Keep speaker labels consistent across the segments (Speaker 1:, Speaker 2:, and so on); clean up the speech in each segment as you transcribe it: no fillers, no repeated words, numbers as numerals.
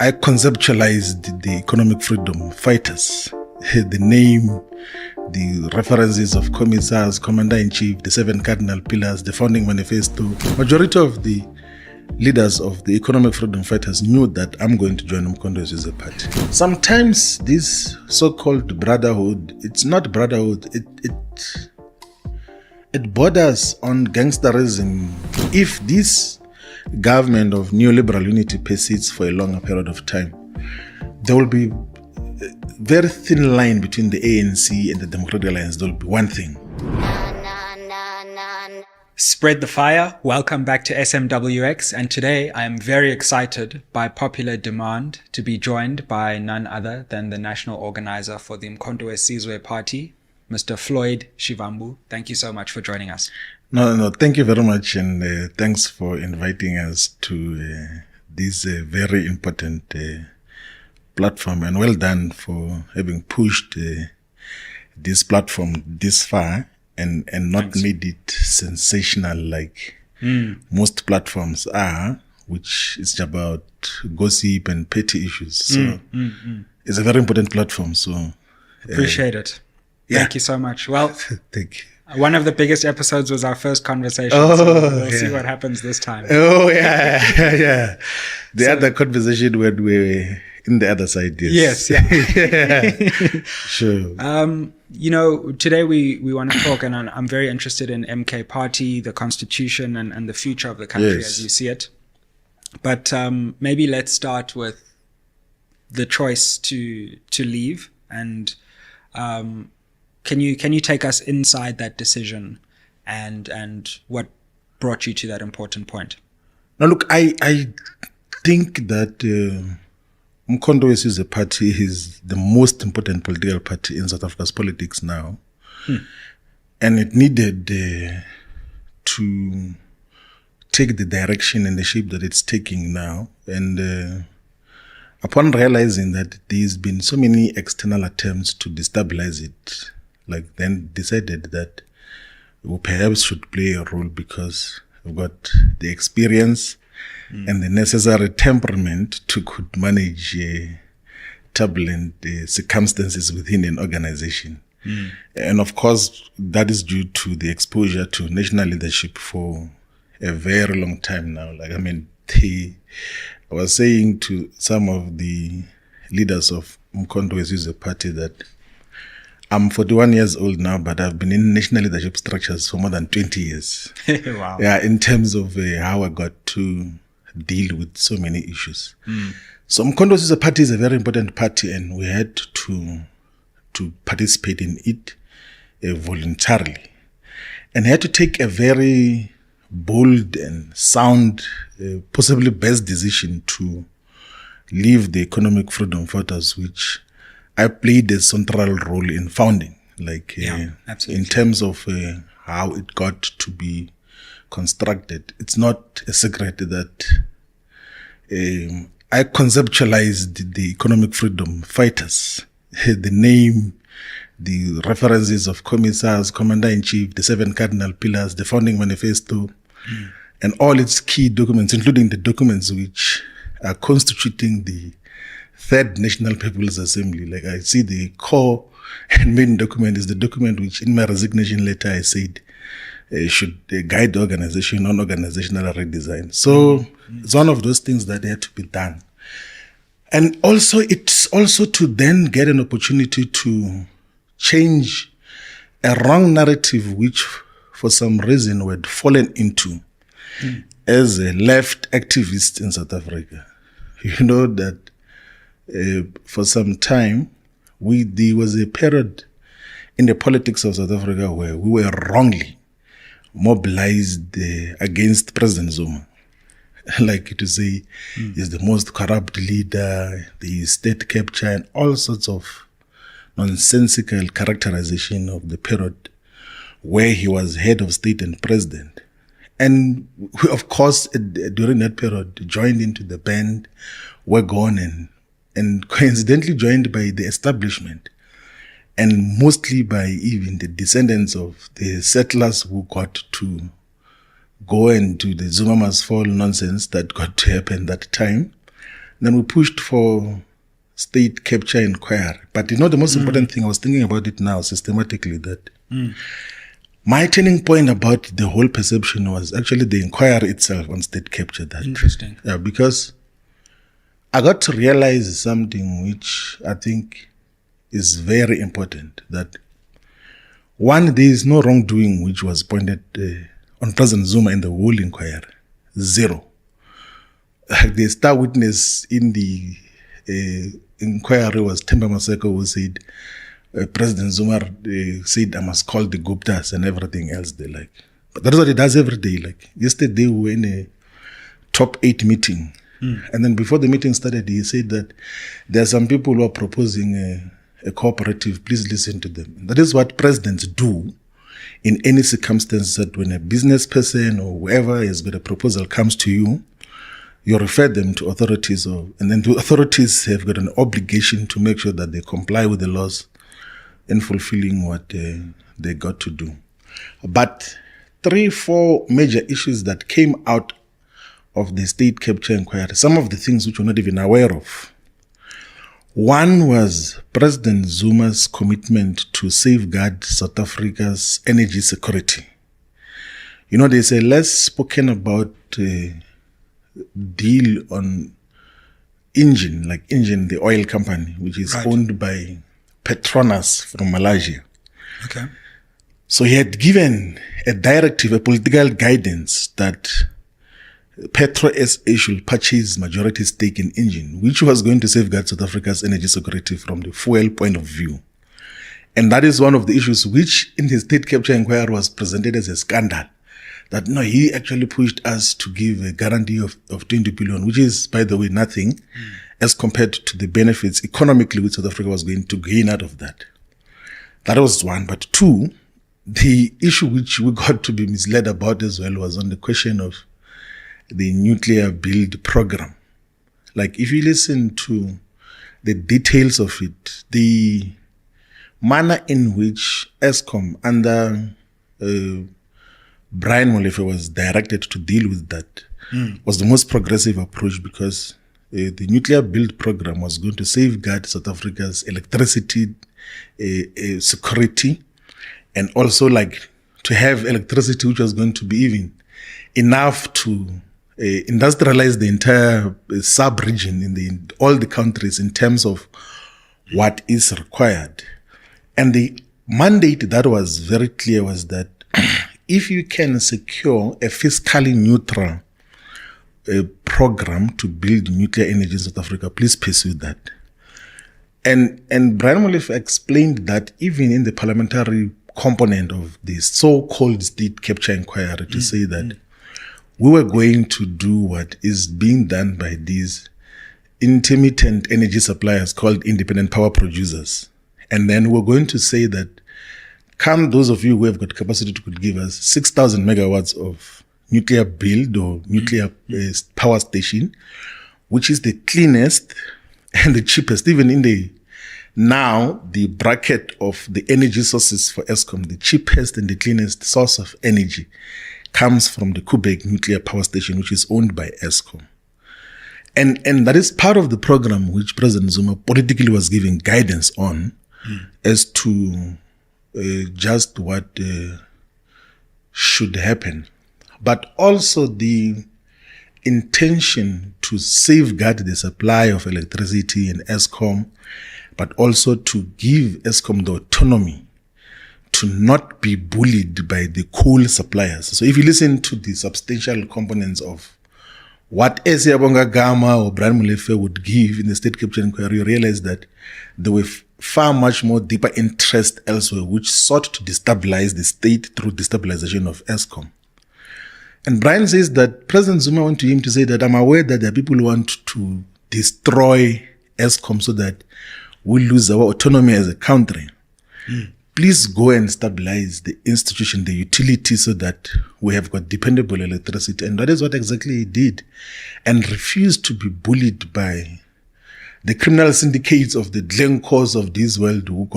Speaker 1: I conceptualized the economic freedom fighters, the name, the references of commissars, commander-in-chief, the 7 cardinal pillars, the founding manifesto. Majority of the leaders of the economic freedom fighters knew that I'm going to join Umkhonto as a party. Sometimes this so-called brotherhood, it's not brotherhood, it borders on gangsterism. If this government of neoliberal unity persists for a longer period of time, there will be a very thin line between the ANC and the Democratic Alliance. There will be one thing.
Speaker 2: Spread the fire. Welcome back to SMWX, and today I am very excited by popular demand to be joined by none other than the national organizer for the Umkhonto Sizwe party, Mr. Floyd Shivambu. Thank you so much for joining us.
Speaker 1: No, thank you very much, and thanks for inviting us to this very important platform, and well done for having pushed this platform this far and not Thanks. Made it sensational like most platforms are, which is about gossip and petty issues. So it's a very important platform. So
Speaker 2: appreciate it. Thank you so much. Well,
Speaker 1: thank you.
Speaker 2: One of the biggest episodes was our first conversation. So we'll see what happmes this time.
Speaker 1: Oh, yeah. The other conversation when we were in the other side.
Speaker 2: Yes. Yeah.
Speaker 1: Sure.
Speaker 2: Today we want to talk, and I'm very interested in MK Party, the constitution, and the future of the country as you see it. But maybe let's start with the choice to leave, and can you take us inside that decision and what brought you to that important point?
Speaker 1: Now, look, I think that Umkhonto is a party is the most important political party in South Africa's politics now. And it needed to take the direction and the shape that it's taking now. And upon realizing that there's been so many external attempts to destabilize it, then decided that we perhaps should play a role because we've got the experience and the necessary temperament to could manage turbulent circumstances within an organization. And of course, that is due to the exposure to national leadership for a very long time now. I was saying to some of the leaders of Umkhonto as a party that I'm 41 years old now, but I've been in national leadership structures for more than 20 years.
Speaker 2: Wow.
Speaker 1: Yeah, in terms of how I got to deal with so many issues. So Umkhonto as a party is a very important party, and we had to participate in it voluntarily. And I had to take a very bold and sound, possibly best decision to leave the economic freedom fighters, which I played a central role in founding, in terms of how it got to be constructed. It's not a secret that I conceptualized the economic freedom fighters, the name, the references of commissars, commander-in-chief, the 7 cardinal pillars, the founding manifesto, and all its key documents, including the documents which are constituting the Third National People's Assembly. I see the core and main document is the document which in my resignation letter I said should guide the organization on organizational redesign. So it's one of those things that had to be done. And also it's also to then get an opportunity to change a wrong narrative which for some reason we had fallen into as a left activist in South Africa. You know that for some time, there was a period in the politics of South Africa where we were wrongly mobilized against President Zuma. To say he's the most corrupt leader, the state capture, and all sorts of nonsensical characterization of the period where he was head of state and president. And we, of course, during that period, joined into the band, were gone and coincidentally joined by the establishment and mostly by even the descendants of the settlers who got to go and do the Zuma must fall nonsense that got to happen that time. Then we pushed for state capture inquiry. But the most important thing, I was thinking about it now systematically, that my turning point about the whole perception was actually the inquiry itself on state capture. That
Speaker 2: interesting.
Speaker 1: Yeah, because I got to realize something which I think is very important, that one, there is no wrongdoing which was pointed on President Zuma in the whole inquiry. Zero. The star witness in the inquiry was Themba Maseko, who said President Zuma said I must call the Guptas and everything else they like. But that's what he does every day. Like yesterday we were in a top 8 meeting. And then before the meeting started, he said that there are some people who are proposing a cooperative, please listen to them. That is what presidents do in any circumstance, that when a business person or whoever has got a proposal comes to you, you refer them to authorities, and then the authorities have got an obligation to make sure that they comply with the laws in fulfilling what they got to do. But 3-4 major issues that came out of the state capture inquiry, some of the things which we're not even aware of. One was President Zuma's commitment to safeguard South Africa's energy security. There's a less spoken about deal on Engine, the oil company, which is owned by Petronas from Malaysia.
Speaker 2: Okay.
Speaker 1: So he had given a directive, a political guidance, that Petro SA should purchase majority stake in Engine, which was going to safeguard South Africa's energy security from the fuel point of view. And that is one of the issues which in the state capture inquiry was presented as a scandal. That no, he actually pushed us to give a guarantee of 20 billion, which is, by the way, nothing as compared to the benefits economically which South Africa was going to gain out of that. That was one. But two, the issue which we got to be misled about as well was on the question of the nuclear build program. Like, if you listen to the details of it, the manner in which Eskom under Brian Molefe was directed to deal with that was the most progressive approach, because the nuclear build program was going to safeguard South Africa's electricity security, and also to have electricity which was going to be even enough to industrialize the entire sub-region in all the countries in terms of what is required. And the mandate that was very clear was that if you can secure a fiscally neutral program to build nuclear energy in South Africa, please pursue that. And Brian Molefe explained that even in the parliamentary component of the so-called state capture inquiry, to say that we were going to do what is being done by these intermittent energy suppliers called independent power producers. And then we're going to say that, come those of you who have got capacity to could give us 6,000 megawatts of nuclear build or nuclear power station, which is the cleanest and the cheapest, even in the bracket of the energy sources for Eskom, the cheapest and the cleanest source of energy comes from the Quebec nuclear power station, which is owned by Eskom. And that is part of the program which President Zuma politically was giving guidance on as to just what should happen. But also the intention to safeguard the supply of electricity in Eskom, but also to give Eskom the autonomy to not be bullied by the coal suppliers. So if you listen to the substantial components of what Siyabonga Gama or Brian Molefe would give in the state capture inquiry, you realize that there were far much more deeper interest elsewhere, which sought to destabilize the state through destabilization of Eskom. And Brian says that President Zuma went to him to say that, I'm aware that there are people who want to destroy Eskom so that we lose our autonomy as a country. Please go and stabilize the institution, the utility, so that we have got dependable electricity. And that is what exactly he did, and refused to be bullied by the criminal syndicates of the Glencores of this world who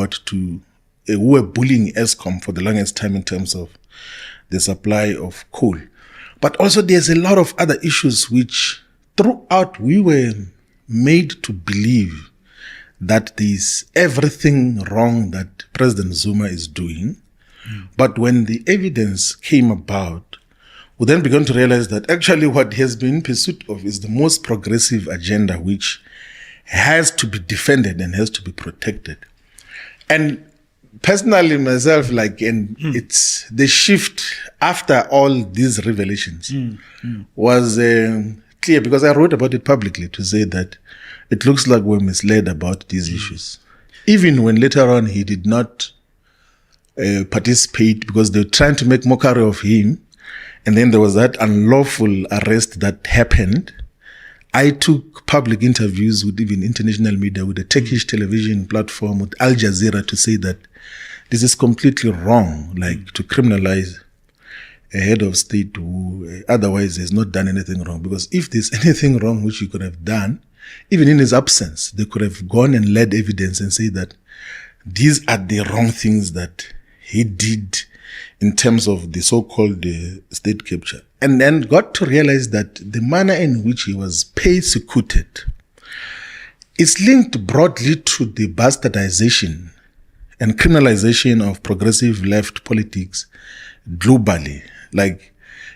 Speaker 1: were bullying Eskom for the longest time in terms of the supply of coal. But also there's a lot of other issues which throughout we were made to believe that there's everything wrong that President Zuma is doing. But when the evidence came about, we then began to realize that actually what he has been in pursuit of is the most progressive agenda, which has to be defended and has to be protected. And personally, myself, it's the shift after all these revelations was clear, because I wrote about it publicly to say that it looks like we're misled about these issues. Even when later on he did not participate because they were trying to make mockery of him, and then there was that unlawful arrest that happened. I took public interviews with even international media, with a Turkish television platform, with Al Jazeera, to say that this is completely wrong, to criminalize a head of state who otherwise has not done anything wrong. Because if there's anything wrong which he could have done, even in his absence, they could have gone and led evidence and say that these are the wrong things that he did in terms of the so-called state capture. And then got to realize that the manner in which he was persecuted is linked broadly to the bastardization and criminalization of progressive left politics globally.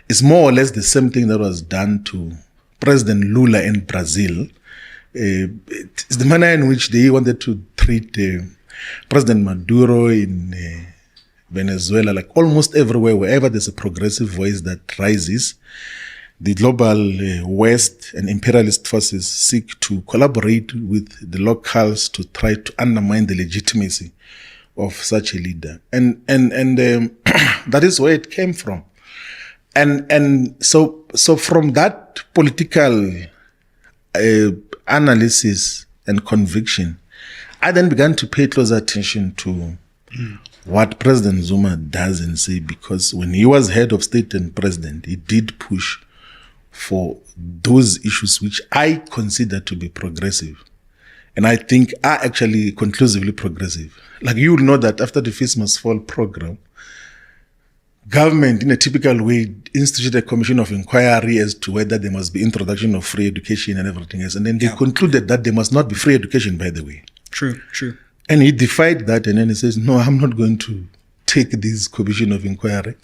Speaker 1: It's more or less the same thing that was done to President Lula in Brazil. It's the manner in which they wanted to treat President Maduro in Venezuela, almost everywhere, wherever there's a progressive voice that rises, the global West and imperialist forces seek to collaborate with the locals to try to undermine the legitimacy of such a leader. And that is where it came from. And so from that political analysis and conviction, I then began to pay close attention to what President Zuma does and say, because when he was head of state and president, he did push for those issues which I consider to be progressive, and I think are actually conclusively progressive. You will know that after the Feast Must Fall program, government, in a typical way, instituted a commission of inquiry as to whether there must be introduction of free education and everything else. And then they concluded that there must not be free education, by the way.
Speaker 2: True.
Speaker 1: And he defied that, and then he says, no, I'm not going to take this commission of inquiry.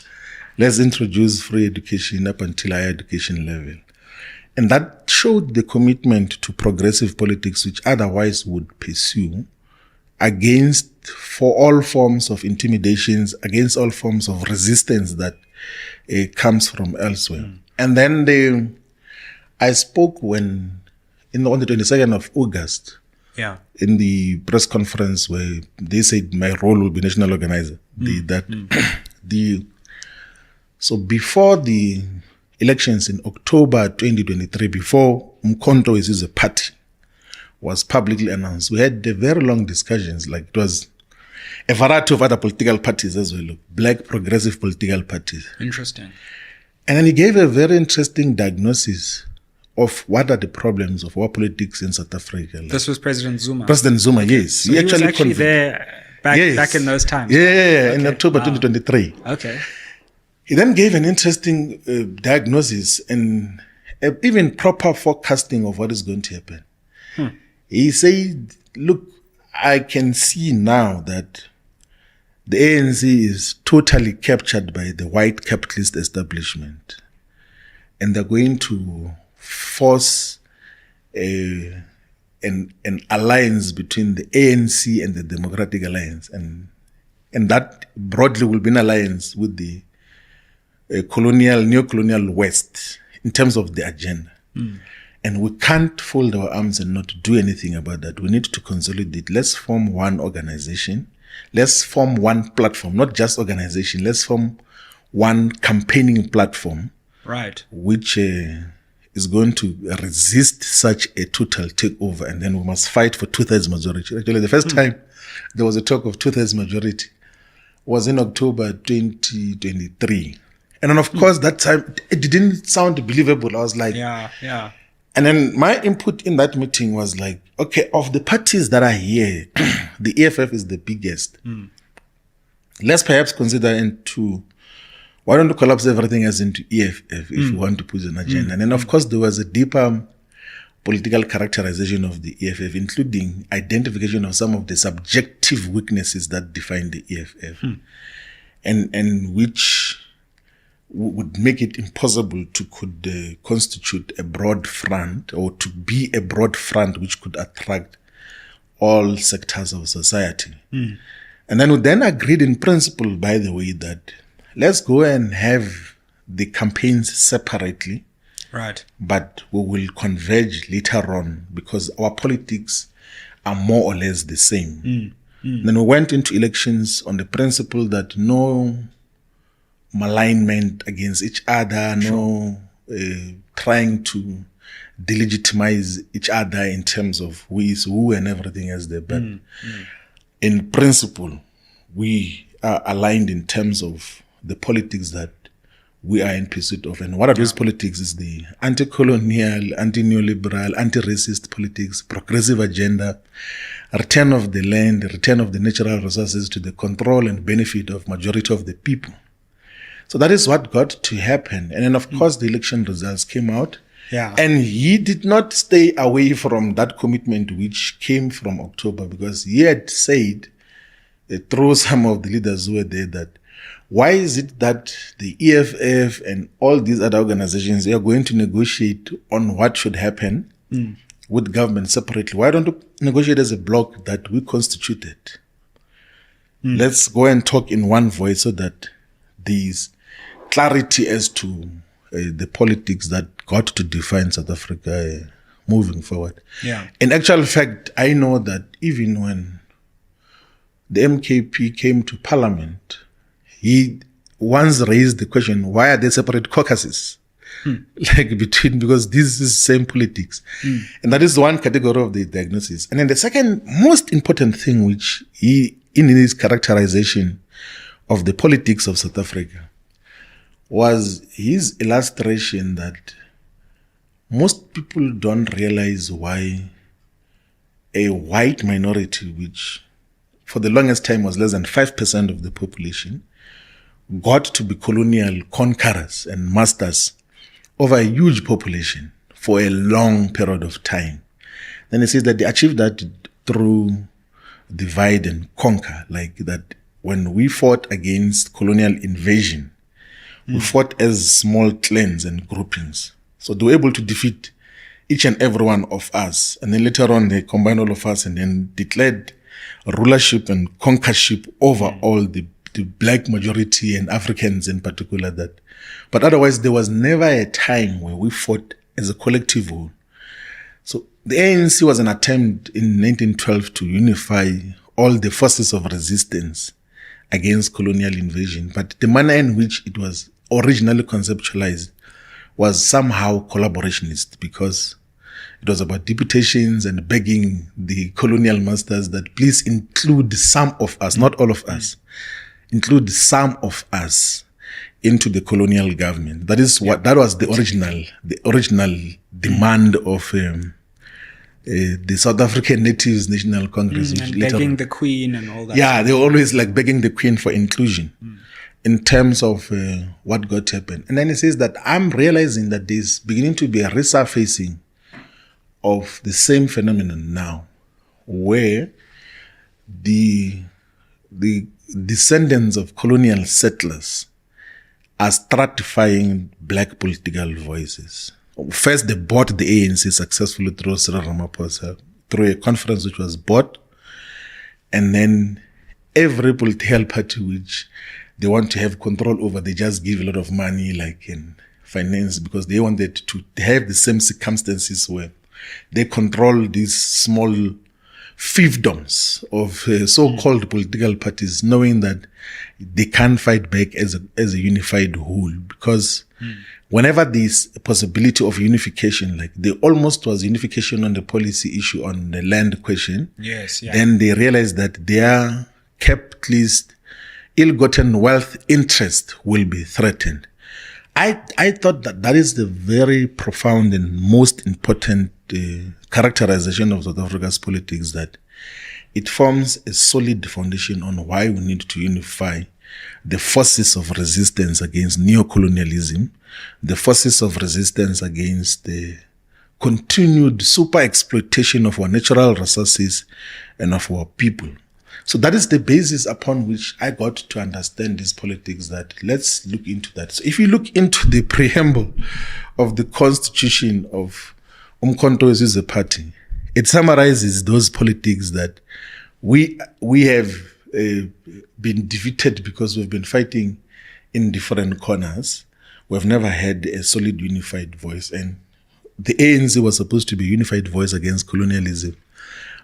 Speaker 1: Let's introduce free education up until higher education level. And that showed the commitment to progressive politics, which otherwise would pursue for all forms of intimidations, against all forms of resistance that comes from elsewhere. And then I spoke on the 22nd of August, in the press conference where they said my role will be national organizer. So before the elections in October 2023, before Mkhonto is a party was publicly announced, we had very long discussions. It was a variety of other political parties as well, black progressive political parties.
Speaker 2: Interesting.
Speaker 1: And then he gave a very interesting diagnosis of what are the problems of our politics in South Africa.
Speaker 2: This was President Zuma?
Speaker 1: President Zuma, yes.
Speaker 2: So he was actually there back in those times?
Speaker 1: Yeah, in October 2023.
Speaker 2: Okay.
Speaker 1: He then gave an interesting diagnosis and even proper forecasting of what is going to happen. He said, look, I can see now that the ANC is totally captured by the white capitalist establishment, and they're going to force an alliance between the ANC and the Democratic Alliance, and that broadly will be an alliance with the neo-colonial West in terms of the agenda. And we can't fold our arms and not do anything about that. We need to consolidate. Let's form one organization. Let's form one platform, not just organization. Let's form one campaigning platform,
Speaker 2: right?
Speaker 1: Which is going to resist such a total takeover. And then we must fight for 2/3 majority. Actually, the first time there was a talk of 2/3 majority was in October 2023. And then, of course, that time, it didn't sound believable. I was like...
Speaker 2: Yeah.
Speaker 1: And then my input in that meeting was okay, of the parties that are here, the EFF is the biggest. Let's perhaps consider why don't you collapse everything else into EFF if you want to put an agenda? And then, of course, there was a deeper political characterization of the EFF, including identification of some of the subjective weaknesses that define the EFF, and which would make it impossible to constitute a broad front, or to be a broad front which could attract all sectors of society. And then we then agreed in principle, by the way, that let's go and have the campaigns separately.
Speaker 2: Right.
Speaker 1: But we will converge later on because our politics are more or less the same. Then we went into elections on the principle that no malignment against each other, no trying to delegitimize each other in terms of who is who and everything else there. But in principle, we are aligned in terms of the politics that we are in pursuit of. And what are those politics is the anti-colonial, anti-neoliberal, anti-racist politics, progressive agenda, return of the land, return of the natural resources to the control and benefit of majority of the people. So that is what got to happen. And then, of course, the election results came out.
Speaker 2: Yeah.
Speaker 1: And he did not stay away from that commitment which came from October, because he had said through some of the leaders who were there that why is it that the EFF and all these other organizations are going to negotiate on what should happen with government separately? Why don't we negotiate as a bloc that we constituted? Let's go and talk in one voice so that there's clarity as to the politics that got to define South Africa moving forward.
Speaker 2: Yeah.
Speaker 1: In actual fact, I know that even when the MKP came to parliament, he once raised the question, why are there separate caucuses? Because this is the same politics. And that is one category of the diagnosis. And then the second most important thing which he, in his characterization of the politics of South Africa, was his illustration that most people don't realize why a white minority, which for the longest time was less than 5% of the population, got to be colonial conquerors and masters over a huge population for a long period of time. Then he says that they achieved that through divide and conquer, like that when we fought against colonial invasion, we fought as small clans and groupings. So they were able to defeat each and every one of us. And then later on, they combined all of us and then declared rulership and conquerorship over all the black majority and Africans in particular. That, but otherwise, there was never a time where we fought as a collective whole. So the ANC was an attempt in 1912 to unify all the forces of resistance against colonial invasion. But the manner in which it was originally conceptualized was somehow collaborationist, because it was about deputations and begging the colonial masters that please include some of us, not all of us, include some of us into the colonial government. That is what that was the original demand of the South African Natives National Congress.
Speaker 2: And begging the Queen and all that.
Speaker 1: Yeah, they were always like begging the Queen for inclusion in terms of what got to happen. And then he says that I'm realizing that there's beginning to be a resurfacing of the same phenomenon now, where the descendants of colonial settlers are stratifying black political voices. First, they bought the ANC successfully through Cyril Ramaphosa, through a conference which was bought. And then every political party which they want to have control over, they just give a lot of money, like in finance, because they wanted to have the same circumstances where they control these small fiefdoms of so-called political parties, knowing that they can't fight back as a unified whole. Because whenever there's a possibility of unification, like there almost was unification on the policy issue on the land question, then they realize that their capitalist, ill-gotten wealth interest will be threatened. I thought that is the very profound and most important characterization of South Africa's politics, that it forms a solid foundation on why we need to unify the forces of resistance against neocolonialism, the forces of resistance against the continued super exploitation of our natural resources and of our people. So that is the basis upon which I got to understand this politics, that let's look into that. So if you look into the preamble of the constitution of Umkhonto weSizwe Party, it summarizes those politics that we have been defeated because we've been fighting in different corners. We've never had a solid unified voice, and the ANC was supposed to be a unified voice against colonialism,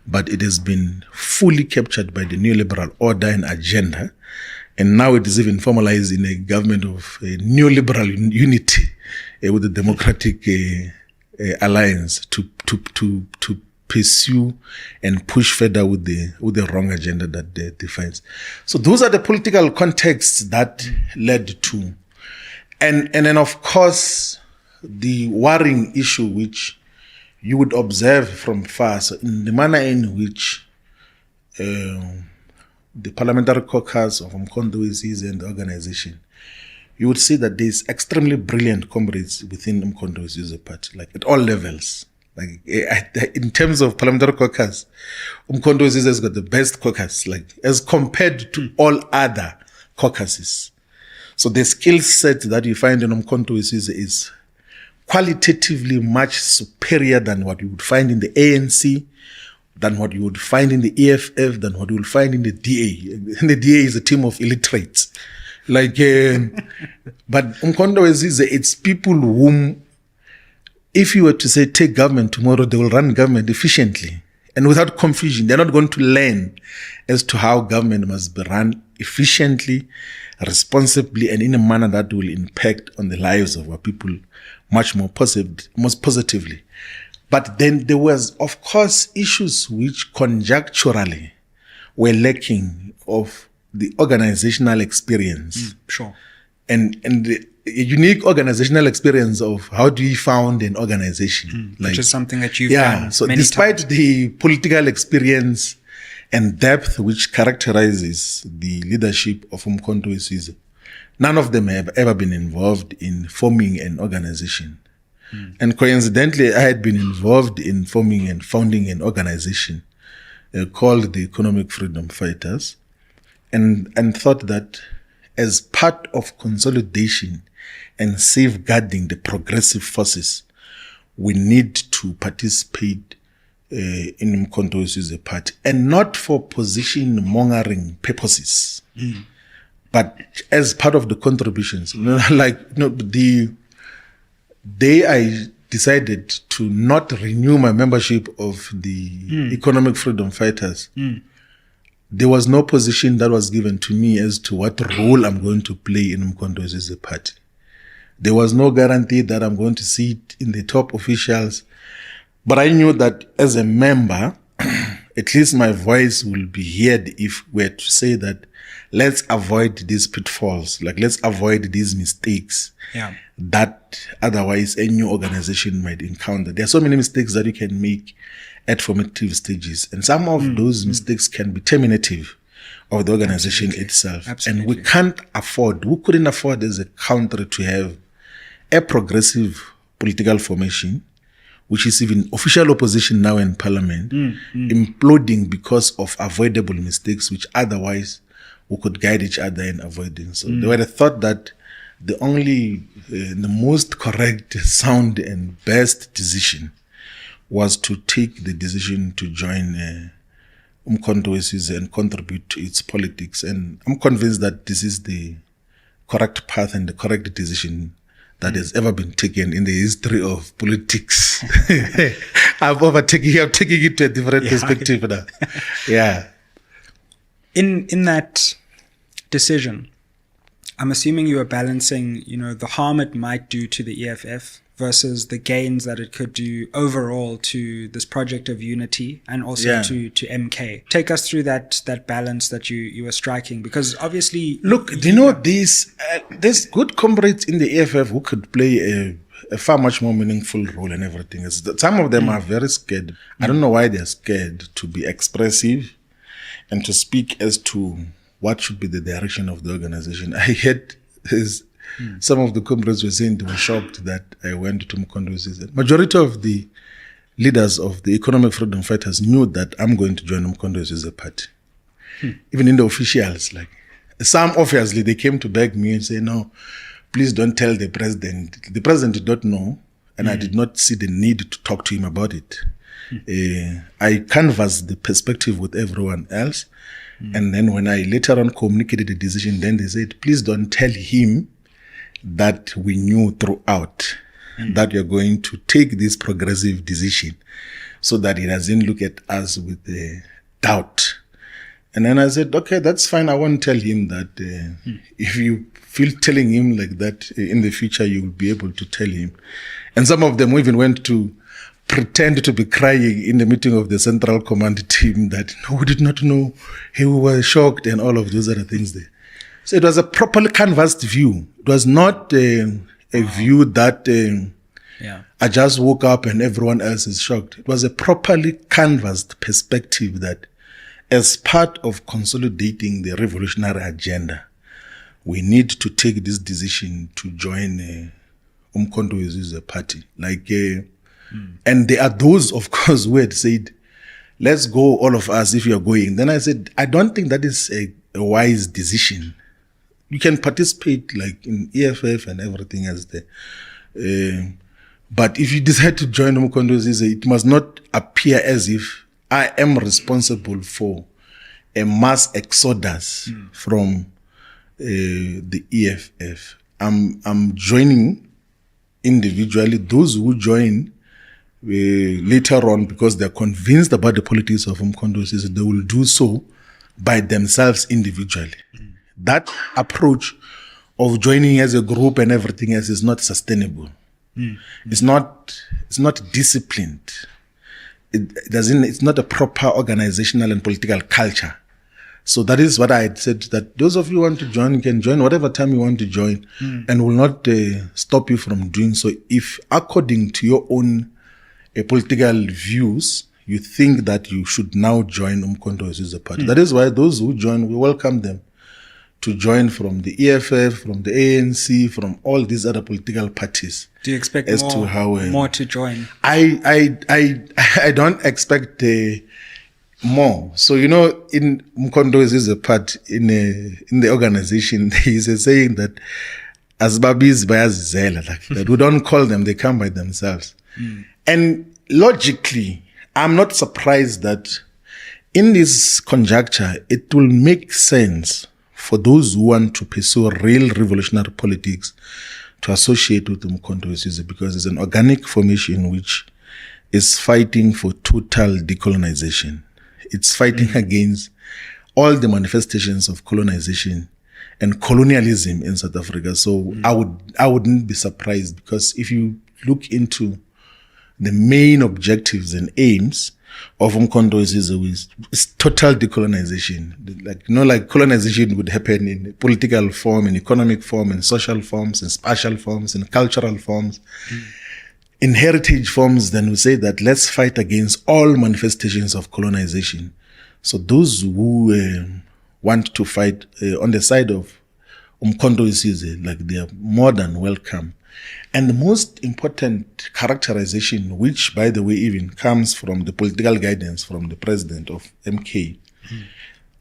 Speaker 1: but it has been fully captured by the neoliberal order and agenda, and now it is even formalized in a government of neoliberal unity with the Democratic Alliance to pursue and push further with the wrong agenda that they defines. So those are the political contexts that led to, and then of course the worrying issue which you would observe from far, so in the manner in which the parliamentary caucus of Umkhonto weSizwe and the organization, you would see that there's extremely brilliant comrades within Umkhonto weSizwe Party, like at all levels. Like in terms of parliamentary caucus, Umkhonto weSizwe has got the best caucus, like as compared to all other caucuses. So the skill set that you find in Umkhonto weSizwe is qualitatively much superior than what you would find in the ANC, than what you would find in the EFF, than what you would find in the DA. And the DA is a team of illiterates. Like, but Umkhonto weSizwe, it's people whom, if you were to say take government tomorrow, they will run government efficiently and without confusion. They're not going to learn as to how government must be run efficiently, responsibly, and in a manner that will impact on the lives of our people much more most positively. But then there was, of course, issues which conjuncturally were lacking of the organizational experience.
Speaker 2: Sure.
Speaker 1: And the unique organizational experience of how do you found an organization.
Speaker 2: Which is something that you've done
Speaker 1: so
Speaker 2: many
Speaker 1: despite
Speaker 2: times.
Speaker 1: the political experience and depth which characterizes the leadership of Umkhonto weSizwe, none of them have ever been involved in forming an organization. And coincidentally, I had been involved in forming and founding an organization called the Economic Freedom Fighters, and thought that as part of consolidation and safeguarding the progressive forces, we need to participate in Umkhonto weSizwe Party, and not for position mongering purposes, but as part of the contributions. The day I decided to not renew my membership of the Economic Freedom Fighters, there was no position that was given to me as to what role I'm going to play in Umkhonto weSizwe Party. There was no guarantee that I'm going to sit in the top officials, but I knew that as a member, at least my voice will be heard if we're to say that let's avoid these pitfalls, like let's avoid these mistakes that otherwise a new organization might encounter. There are so many mistakes that you can make at formative stages, and some of those mistakes can be terminative of the organization itself.
Speaker 2: Absolutely.
Speaker 1: And we couldn't afford as a country to have a progressive political formation, which is even official opposition now in parliament, imploding because of avoidable mistakes which otherwise we could guide each other in avoiding. So they were thought that the only, the most correct, sound and best decision was to take the decision to join Umkhonto weSizwe and contribute to its politics. And I'm convinced that this is the correct path and the correct decision that has ever been taken in the history of politics. I'm taking it to a different perspective now. Yeah.
Speaker 2: In that decision, I'm assuming you are balancing, the harm it might do to the EFF versus the gains that it could do overall to this project of unity and also to MK. Take us through that balance that you were striking, because obviously...
Speaker 1: Look, there's good comrades in the EFF who could play a far much more meaningful role in everything. Some of them are very scared. I don't know why they're scared to be expressive and to speak as to what should be the direction of the organization. I had some of the comrades were saying they were shocked that I went to Mkhonto. Majority of the leaders of the economic freedom fighters knew that I'm going to join Mkhonto party. Even in the officials, like some obviously they came to beg me and say, no, please don't tell the president. The president did not know, and I did not see the need to talk to him about it. I canvassed the perspective with everyone else. And then when I later on communicated the decision, then they said, please don't tell him that we knew throughout that you're going to take this progressive decision so that he doesn't look at us with doubt. And then I said, okay, that's fine. I won't tell him that. If you feel telling him like that in the future, you will be able to tell him. And some of them even went to pretend to be crying in the meeting of the Central Command team that, no, we did not know. We were shocked and all of those other things there. So it was a properly canvassed view. It was not a view that I just woke up and everyone else is shocked. It was a properly canvassed perspective that as part of consolidating the revolutionary agenda, we need to take this decision to join Mkhonto party. And there are those, of course, who had said, let's go, all of us, if you're going. Then I said, I don't think that is a wise decision. You can participate like in EFF and everything else there. But if you decide to join Mkhonto, it must not appear as if I am responsible for a mass exodus from the EFF. I'm joining individually. Those who join later on because they're convinced about the politics of Mkhonto, they will do so by themselves individually. That approach of joining as a group and everything else is not sustainable. It's not disciplined. It's not a proper organizational and political culture. So that is what I had said, that those of you who want to join, you can join whatever time you want to join and will not stop you from doing so. If according to your own political views, you think that you should now join Mkhonto party. That is why those who join, we welcome them to join from the EFF, from the ANC, from all these other political parties.
Speaker 2: Do you expect more to join?
Speaker 1: I don't expect more. So, in Mkhonto part in the organization, there is a saying that as babis bayazizela, like that. We don't call them, they come by themselves. And logically, I'm not surprised that in this conjuncture, it will make sense for those who want to pursue real revolutionary politics to associate with Mkhonto because it's an organic formation which is fighting for total decolonization. It's fighting against all the manifestations of colonization and colonialism in South Africa. So I wouldn't be surprised, because if you look into the main objectives and aims of Mkhonto is total decolonization. Like colonization would happen in political form, in economic form, in social forms, in spatial forms, in cultural forms, in heritage forms. Then we say that let's fight against all manifestations of colonization. So those who want to fight on the side of Mkhonto, like, they are more than welcome. And the most important characterization, which, by the way, even comes from the political guidance from the president of MK,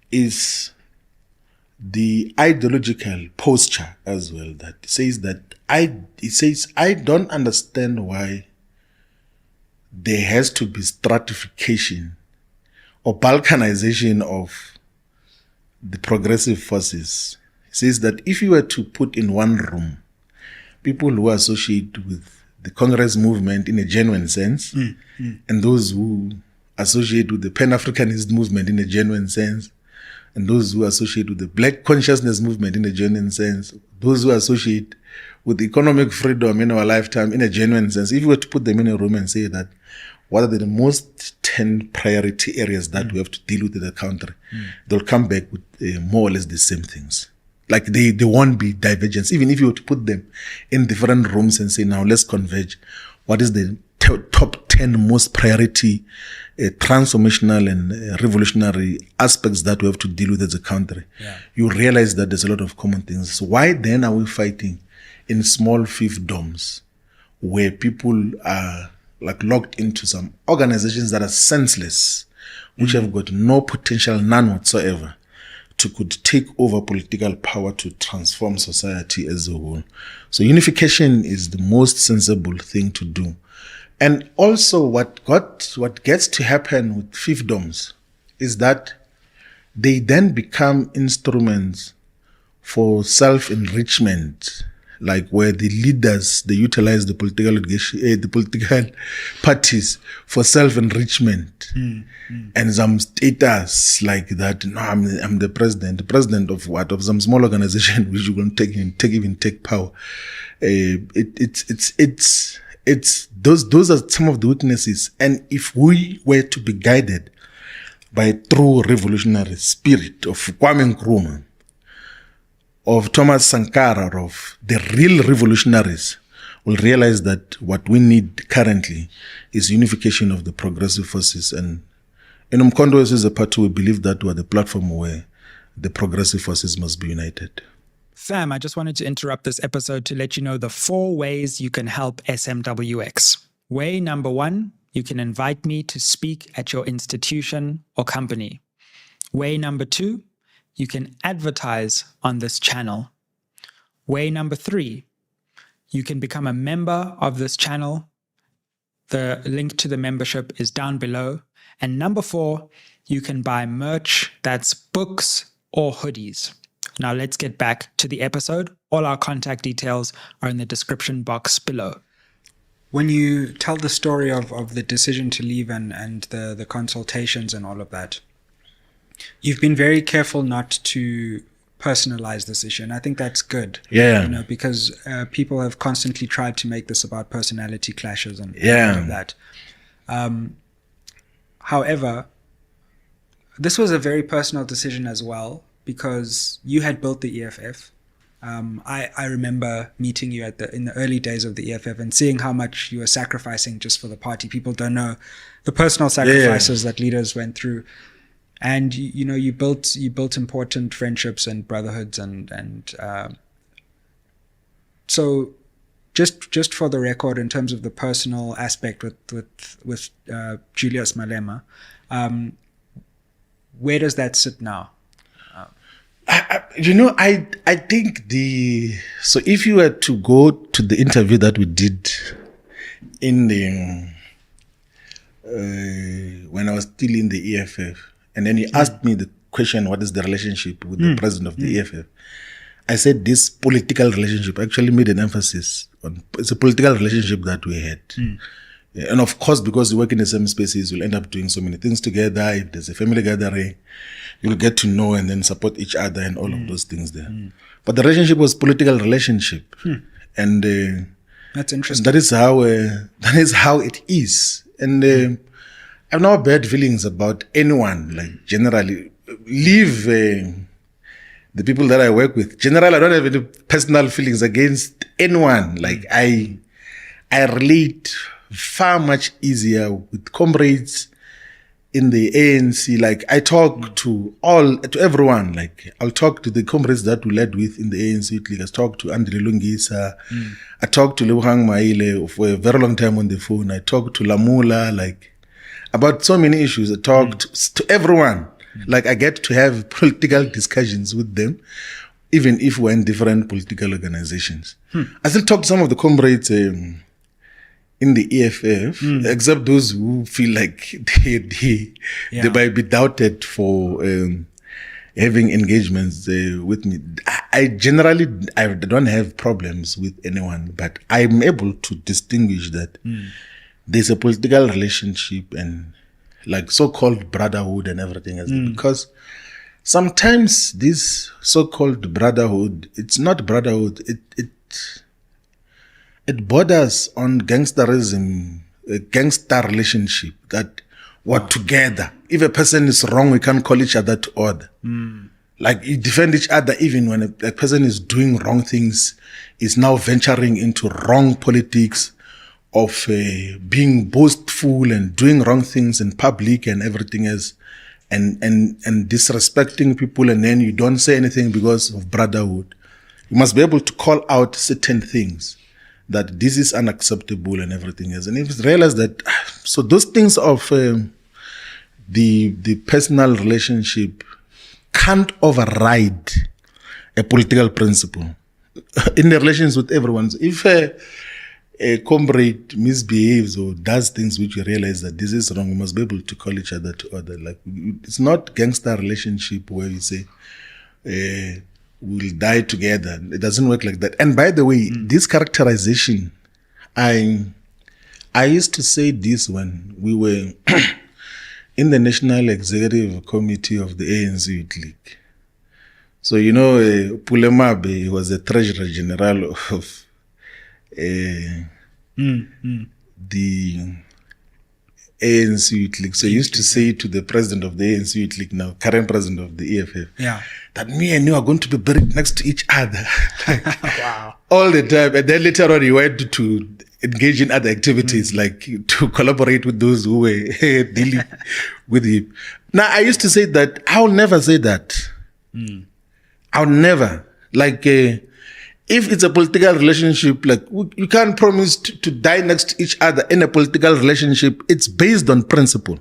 Speaker 1: is the ideological posture as well. That says I don't understand why there has to be stratification or balkanization of the progressive forces. It says that if you were to put in one room people who associate with the Congress movement in a genuine sense, and those who associate with the Pan-Africanist movement in a genuine sense, and those who associate with the Black consciousness movement in a genuine sense, those who associate with economic freedom in our lifetime in a genuine sense, if you were to put them in a room and say that, what are the most 10 priority areas that we have to deal with in the country, they'll come back with more or less the same things. Like they won't be divergence. Even if you were to put them in different rooms and say, now let's converge. What is the top 10 most priority transformational and revolutionary aspects that we have to deal with as a country? You realize that there's a lot of common things. So why then are we fighting in small fiefdoms where people are like locked into some organizations that are senseless, which have got no potential, none whatsoever, could take over political power to transform society as a whole. So unification is the most sensible thing to do. And also what gets to happen with fiefdoms is that they then become instruments for self-enrichment, like where the leaders, they utilize the political parties for self-enrichment and some status like that. No, I'm the president of what? Of some small organization which you will take power. It's those are some of the weaknesses. And if we were to be guided by a true revolutionary spirit of Kwame Nkrumah, of Thomas Sankara, of the real revolutionaries, will realize that what we need currently is unification of the progressive forces. And in Umkhonto as a party, we believe that we're the platform where the progressive forces must be united.
Speaker 2: Fam, I just wanted to interrupt this episode to let you know the 4 ways you can help SMWX. Way number 1, you can invite me to speak at your institution or company. Way number 2, you can advertise on this channel. Way number 3, you can become a member of this channel. The link to the membership is down below. And number 4, you can buy merch, that's books or hoodies. Now let's get back to the episode. All our contact details are in the description box below. When you tell the story of the decision to leave and the consultations and all of that, you've been very careful not to personalize this issue, and I think that's good.
Speaker 1: Yeah,
Speaker 2: because people have constantly tried to make this about personality clashes and all of that. However, this was a very personal decision as well, because you had built the EFF. I remember meeting you in the early days of the EFF and seeing how much you were sacrificing just for the party. People don't know the personal sacrifices that leaders went through. And you built important friendships and brotherhoods and so just for the record, in terms of the personal aspect with Julius Malema, where does that sit now?
Speaker 1: I think so if you were to go to the interview that we did in the when I was still in the EFF, and then you asked me the question, what is the relationship with the president of the EFF? I said this political relationship, actually made an emphasis on, it's a political relationship that we had. Yeah, and of course, because we work in the same spaces, we'll end up doing so many things together. If there's a family gathering, you'll get to know and then support each other and all of those things there. But the relationship was political relationship. And
Speaker 2: that's interesting.
Speaker 1: That is how it is. And I have no bad feelings about anyone, like generally. Leave the people that I work with. Generally, I don't have any personal feelings against anyone. Like I relate far much easier with comrades in the ANC. Like I talk to everyone. Like I'll talk to the comrades that we led with in the ANC. Like I talk to Andri Lungisa. I talked to Lebogang Maile for a very long time on the phone. I talked to Lamula, like about so many issues. I talked to everyone. Like I get to have political discussions with them, even if we're in different political organizations. I still talk to some of the comrades in the EFF, except those who feel like they might be doubted for having engagements with me. I don't have problems with anyone, but I'm able to distinguish that there's a political relationship and like so-called brotherhood and everything else. Because sometimes this so-called brotherhood, it's not brotherhood. It borders on gangsterism, a gangster relationship that we're together. If a person is wrong, we can't call each other to order. Like you defend each other even when a person is doing wrong things, is now venturing into wrong politics of being boastful and doing wrong things in public and everything else, and disrespecting people, and then you don't say anything because of brotherhood. You must be able to call out certain things that this is unacceptable and everything else. And if you realize that, so those things of the personal relationship can't override a political principle in the relations with everyone. So if a comrade misbehaves or does things which you realize that this is wrong, we must be able to call each other to order. Like, it's not gangster relationship where you say, we'll die together. It doesn't work like that. And by the way, this characterization, I used to say this when we were in the National Executive Committee of the ANC Youth League. So, you know, Pulemabe was the Treasurer General of the ANC Youth League. So I used to say to the president of the ANC Youth League, now current president of the EFF, that me and you are going to be buried next to each other. Wow. All the time. And then later on he went to engage in other activities, like to collaborate with those who were dealing with him. Now, I used to say that I'll never say that. I'll never. Like, if it's a political relationship, like, you can't promise to die next to each other in a political relationship. It's based on principle.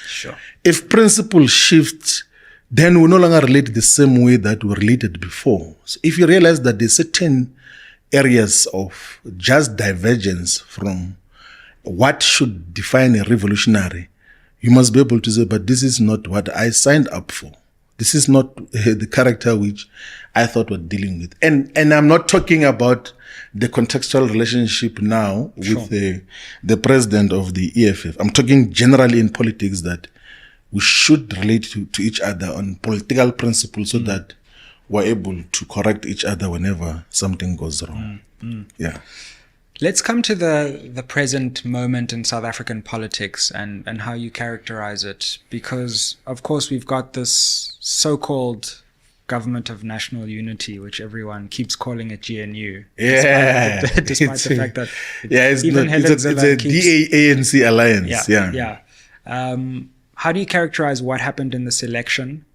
Speaker 2: Sure.
Speaker 1: If principle shifts, then we no longer relate the same way that we related before. So if you realize that there's certain areas of just divergence from what should define a revolutionary, you must be able to say, but this is not what I signed up for. This is not the character which I thought we're dealing with. And I'm not talking about the contextual relationship now with the president of the EFF. I'm talking generally in politics that we should relate to each other on political principles so that we're able to correct each other whenever something goes wrong. Yeah.
Speaker 2: Let's come to the present moment in South African politics and how you characterize it. Because, of course, we've got this so-called government of national unity, which everyone keeps calling it GNU.
Speaker 1: Yeah.
Speaker 2: Despite the fact that
Speaker 1: it's a DA-ANC alliance.
Speaker 2: Yeah. How do you characterize what happened in this election?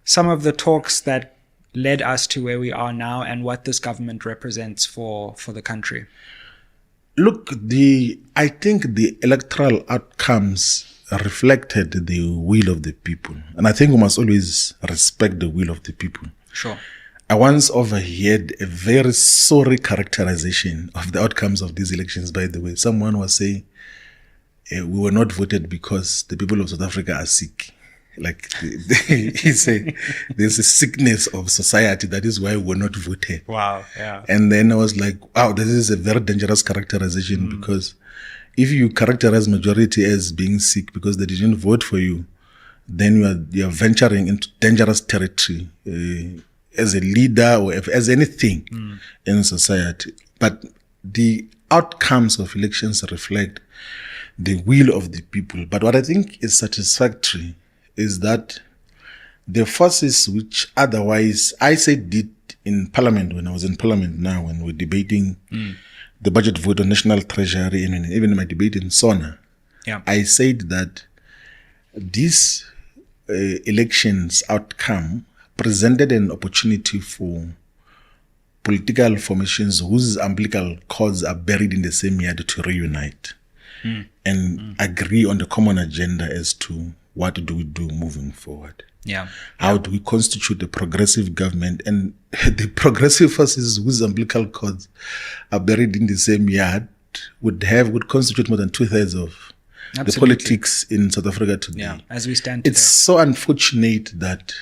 Speaker 2: Some of the talks that led us to where we are now and what this government represents for the country?
Speaker 1: Look, I think the electoral outcomes reflected the will of the people. And I think we must always respect the will of the people.
Speaker 2: Sure.
Speaker 1: I once overheard a very sorry characterization of the outcomes of these elections, by the way. Someone was saying, we were not voted because the people of South Africa are sick. Like, there's a sickness of society. That is why we're not voted.
Speaker 2: Wow, yeah.
Speaker 1: And then I was like, wow, this is a very dangerous characterization because if you characterize majority as being sick because they didn't vote for you, then you're venturing into dangerous territory as a leader or as anything in society. But the outcomes of elections reflect the will of the people. But what I think is satisfactory is that the forces which otherwise, I said it in Parliament when I was in Parliament now, when we're debating the budget vote on National Treasury and even in my debate in SONA, I said that this election's outcome presented an opportunity for political formations whose umbilical cords are buried in the same yard to reunite and agree on the common agenda as to what do we do moving forward. How do we constitute a progressive government? And the progressive forces whose umbilical cords are buried in the same yard would constitute more than 2/3 of the politics in South Africa today.
Speaker 2: As we stand today.
Speaker 1: It's so unfortunate that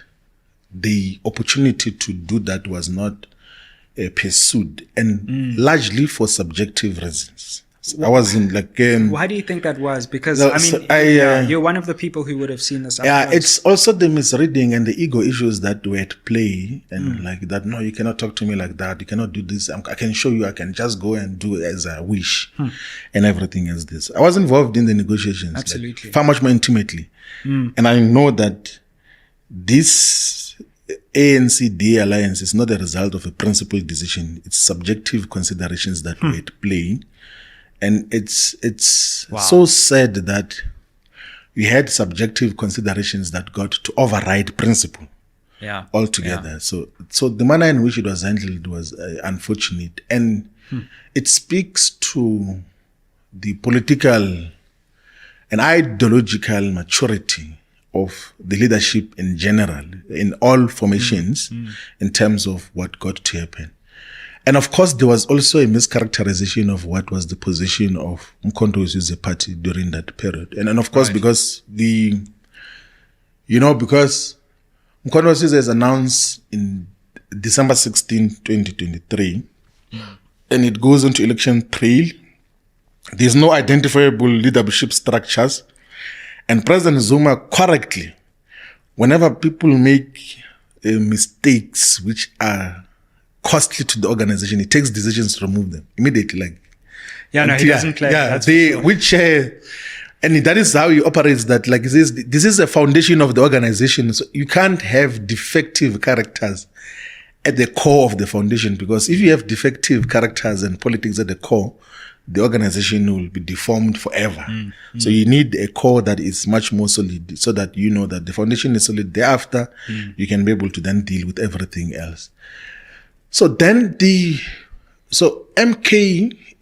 Speaker 1: the opportunity to do that was not pursued, and largely for subjective reasons. I was in
Speaker 2: why do you think that was? Because you're one of the people who would have seen this.
Speaker 1: It's also the misreading and the ego issues that were at play, and like that. No, you cannot talk to me like that. You cannot do this. I can show you. I can just go and do as I wish, and everything as this. I was involved in the negotiations,
Speaker 2: absolutely,
Speaker 1: far much more intimately, and I know that this ANC-DA alliance is not a result of a principled decision. It's subjective considerations that were at play. And it's so sad that we had subjective considerations that got to override principle. altogether.
Speaker 2: Yeah.
Speaker 1: So the manner in which it was handled was unfortunate, and it speaks to the political and ideological maturity of the leadership in general, in all formations, in terms of what got to happen. And of course, there was also a mischaracterization of what was the position of Mkhonto Wezi's party during that period. And of course, because Mkhonto Wezi's has announced in December 16, 2023, and it goes into election trail. There's no identifiable leadership structures. And President Zuma correctly, whenever people make mistakes which are costly to the organization, he takes decisions to remove them immediately.
Speaker 2: He doesn't play.
Speaker 1: And that is how he operates. That this is a foundation of the organization. So you can't have defective characters at the core of the foundation, because if you have defective characters and politics at the core, the organization will be deformed forever. So you need a core that is much more solid, so that you know that the foundation is solid. Thereafter, you can be able to then deal with everything else. So then MK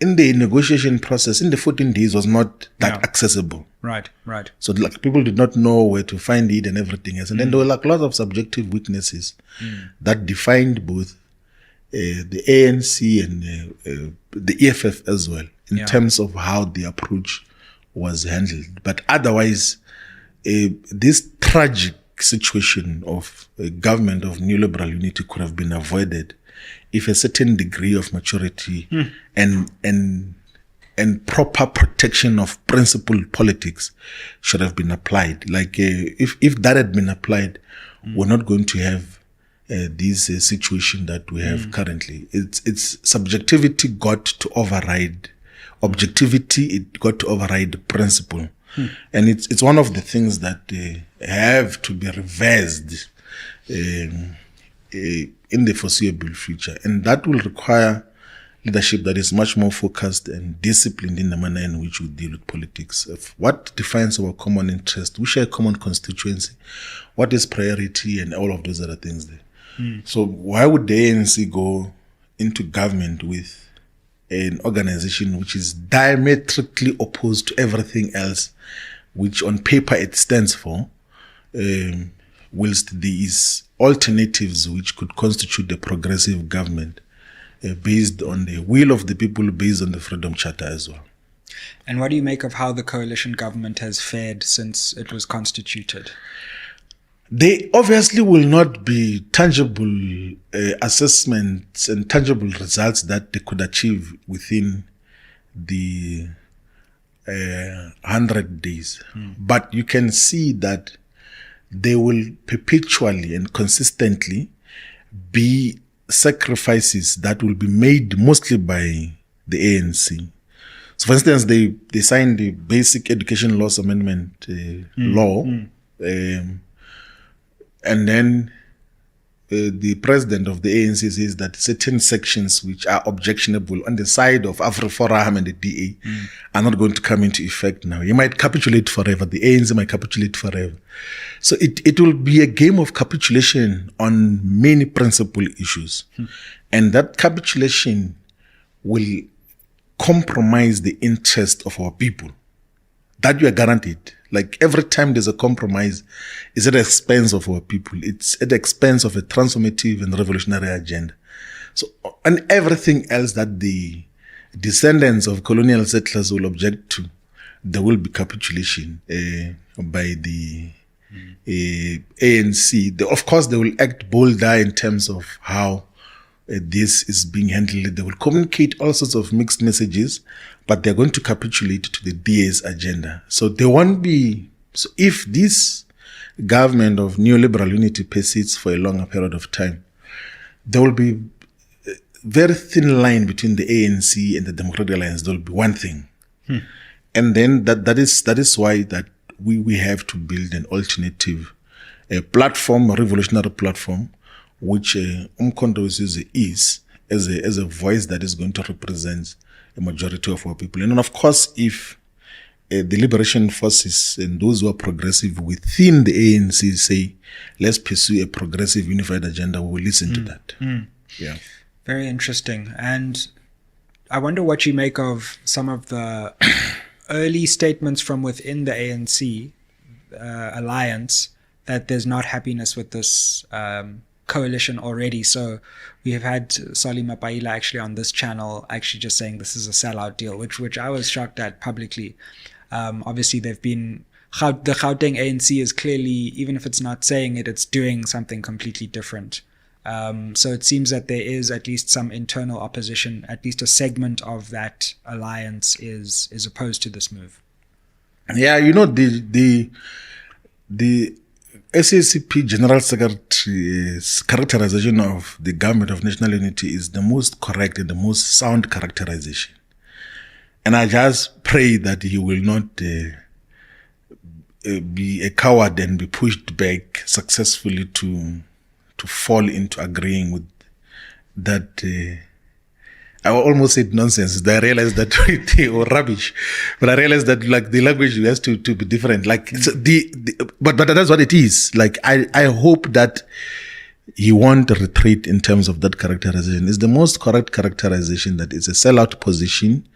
Speaker 1: in the negotiation process in the 14 days was not that accessible.
Speaker 2: Right.
Speaker 1: So people did not know where to find it and everything else. And then there were lots of subjective weaknesses that defined both the ANC and the EFF as well, in terms of how the approach was handled. But otherwise, this tragic situation of a government of neoliberal unity could have been avoided if a certain degree of maturity and proper protection of principled politics should have been applied. If that had been applied, we're not going to have this situation that we have currently. It's subjectivity got to override objectivity. It got to override principle, and it's one of the things that have to be reversed in the foreseeable future, and that will require leadership that is much more focused and disciplined in the manner in which we deal with politics. What defines our common interest? We share a common constituency. What is priority, and all of those other things there. So why would the ANC go into government with an organization which is diametrically opposed to everything else, which on paper it stands for, whilst there is alternatives which could constitute a progressive government based on the will of the people, based on the Freedom Charter as well.
Speaker 2: And what do you make of how the coalition government has fared since it was constituted?
Speaker 1: They obviously will not be tangible assessments and tangible results that they could achieve within the 100 days. But you can see that they will perpetually and consistently be sacrifices that will be made mostly by the ANC. So, for instance, they signed the Basic Education Laws Amendment law, and then the president of the ANC says that certain sections which are objectionable on the side of AfriForum and the DA are not going to come into effect now. You might capitulate forever. The ANC might capitulate forever. So it will be a game of capitulation on many principal issues. And that capitulation will compromise the interest of our people. That you are guaranteed. Like every time there's a compromise, it's at the expense of our people. It's at the expense of a transformative and revolutionary agenda. So, and everything else that the descendants of colonial settlers will object to, there will be capitulation by the ANC. Of course, they will act bolder in terms of how this is being handled. They will communicate all sorts of mixed messages, but they're going to capitulate to the DA's agenda. So they won't be, so if this government of neoliberal unity persists for a longer period of time, there will be a very thin line between the ANC and the Democratic Alliance. There will be one thing. And then that is why that we have to build an alternative platform, a revolutionary platform, which Mkhonto Wezize is as a voice that is going to represent a majority of our people. And then, of course, if the liberation forces and those who are progressive within the ANC say, let's pursue a progressive unified agenda, we will listen to that. Yeah.
Speaker 2: Very interesting. And I wonder what you make of some of the early statements from within the ANC alliance that there's not happiness with this coalition already. So we have had Solly Mapaila actually on this channel actually just saying this is a sellout deal, which I was shocked at publicly. Obviously, they've been the Gauteng ANC is clearly, even if it's not saying it, it's doing something completely different. So it seems that there is at least some internal opposition, at least a segment of that alliance is opposed to this move.
Speaker 1: Yeah, the SACP General Secretary's characterization of the government of national unity is the most correct and the most sound characterization. And I just pray that he will not be a coward and be pushed back successfully to fall into agreeing with that. I almost said nonsense. I realized that or rubbish, but I realized that like the language has to be different. Like but that's what it is. Like I hope that he won't retreat in terms of that characterization. It's the most correct characterization that it's a sellout position,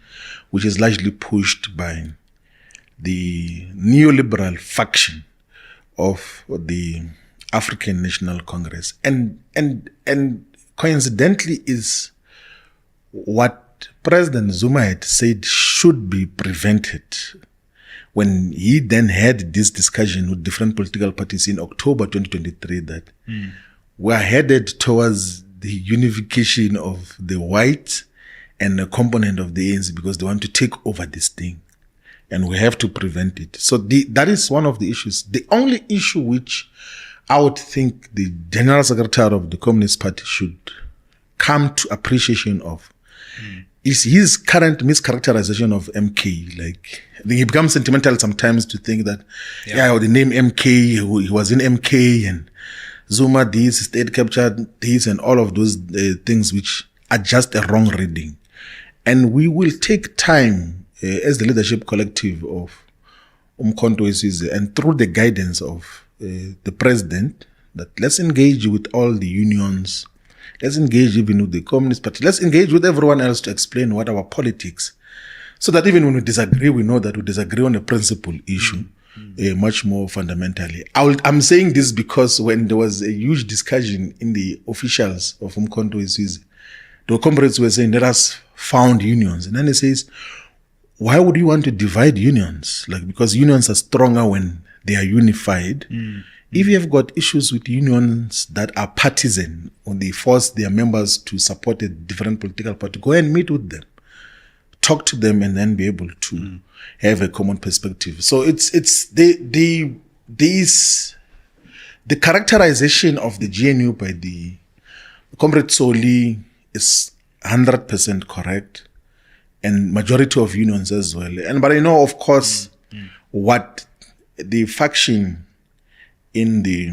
Speaker 1: which is largely pushed by the neoliberal faction of the African National Congress, and coincidentally is what President Zuma had said should be prevented when he then had this discussion with different political parties in October 2023 that we're headed towards the unification of the white and a component of the ANC because they want to take over this thing. And we have to prevent it. So that is one of the issues. The only issue which I would think the General Secretary of the Communist Party should come to appreciation of is his current mischaracterization of MK. Like, I think he becomes sentimental sometimes to think that, the name MK, he was in MK and Zuma this, state captured this, and all of those things which are just a wrong reading. And we will take time as the leadership collective of Umkhonto weSizwe and through the guidance of the president that let's engage with all the unions, let's engage even with the Communist Party, let's engage with everyone else to explain what our politics, so that even when we disagree, we know that we disagree on a principal issue much more fundamentally. I'm saying this because when there was a huge discussion in the officials of Umkhonto weSizwe, the comrades were saying, let us found unions. And then he says, why would you want to divide unions? Like, because unions are stronger when they are unified. If you have got issues with unions that are partisan, or they force their members to support a different political party, go and meet with them, talk to them, and then be able to have a common perspective. So it's the characterization of the GNU by the comrade Soli is 100% correct, and majority of unions as well. But I know, of course, what the faction in the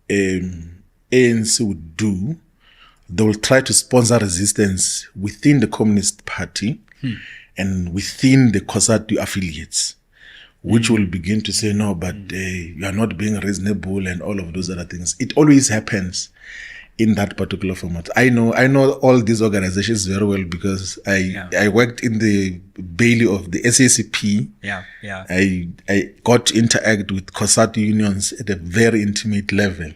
Speaker 1: ANC would do. They will try to sponsor resistance within the Communist Party and within the COSATU affiliates, which will begin to say, no, but you are not being reasonable and all of those other things. It always happens in that particular format. I know all these organizations very well because I worked in the Bailey of the SACP. I got to interact with COSATU unions at a very intimate level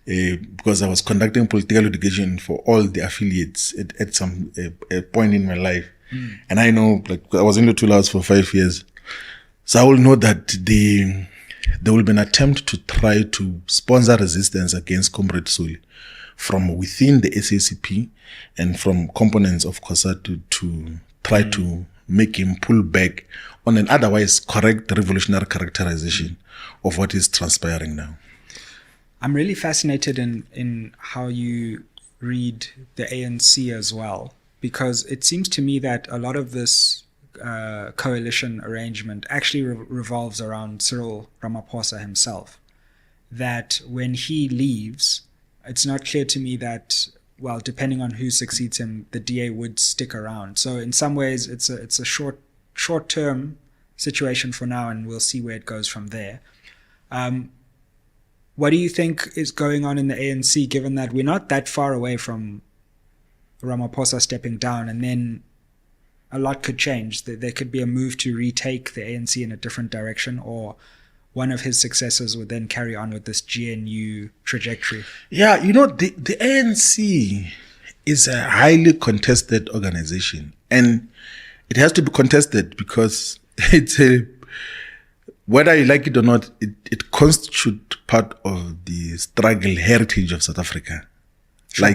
Speaker 1: because I was conducting political education for all the affiliates at some point in my life. And I know, like, I was in the 2 hours for 5 years. So I will know that there will be an attempt to try to sponsor resistance against Comrade Soli from within the SACP and from components of COSATU to try to make him pull back on an otherwise correct revolutionary characterization of what is transpiring now.
Speaker 2: I'm really fascinated in how you read the ANC as well, because it seems to me that a lot of this coalition arrangement actually revolves around Cyril Ramaphosa himself. That when he leaves, it's not clear to me that, well, depending on who succeeds him, the DA would stick around. So in some ways, it's a short short-term situation for now, and we'll see where it goes from there. What do you think is going on in the ANC, given that we're not that far away from Ramaphosa stepping down, and then a lot could change? There could be a move to retake the ANC in a different direction, or one of his successors would then carry on with this GNU trajectory.
Speaker 1: Yeah, the ANC is a highly contested organization, and it has to be contested because it's whether you like it or not, it constitutes part of the struggle heritage of South Africa. Sure.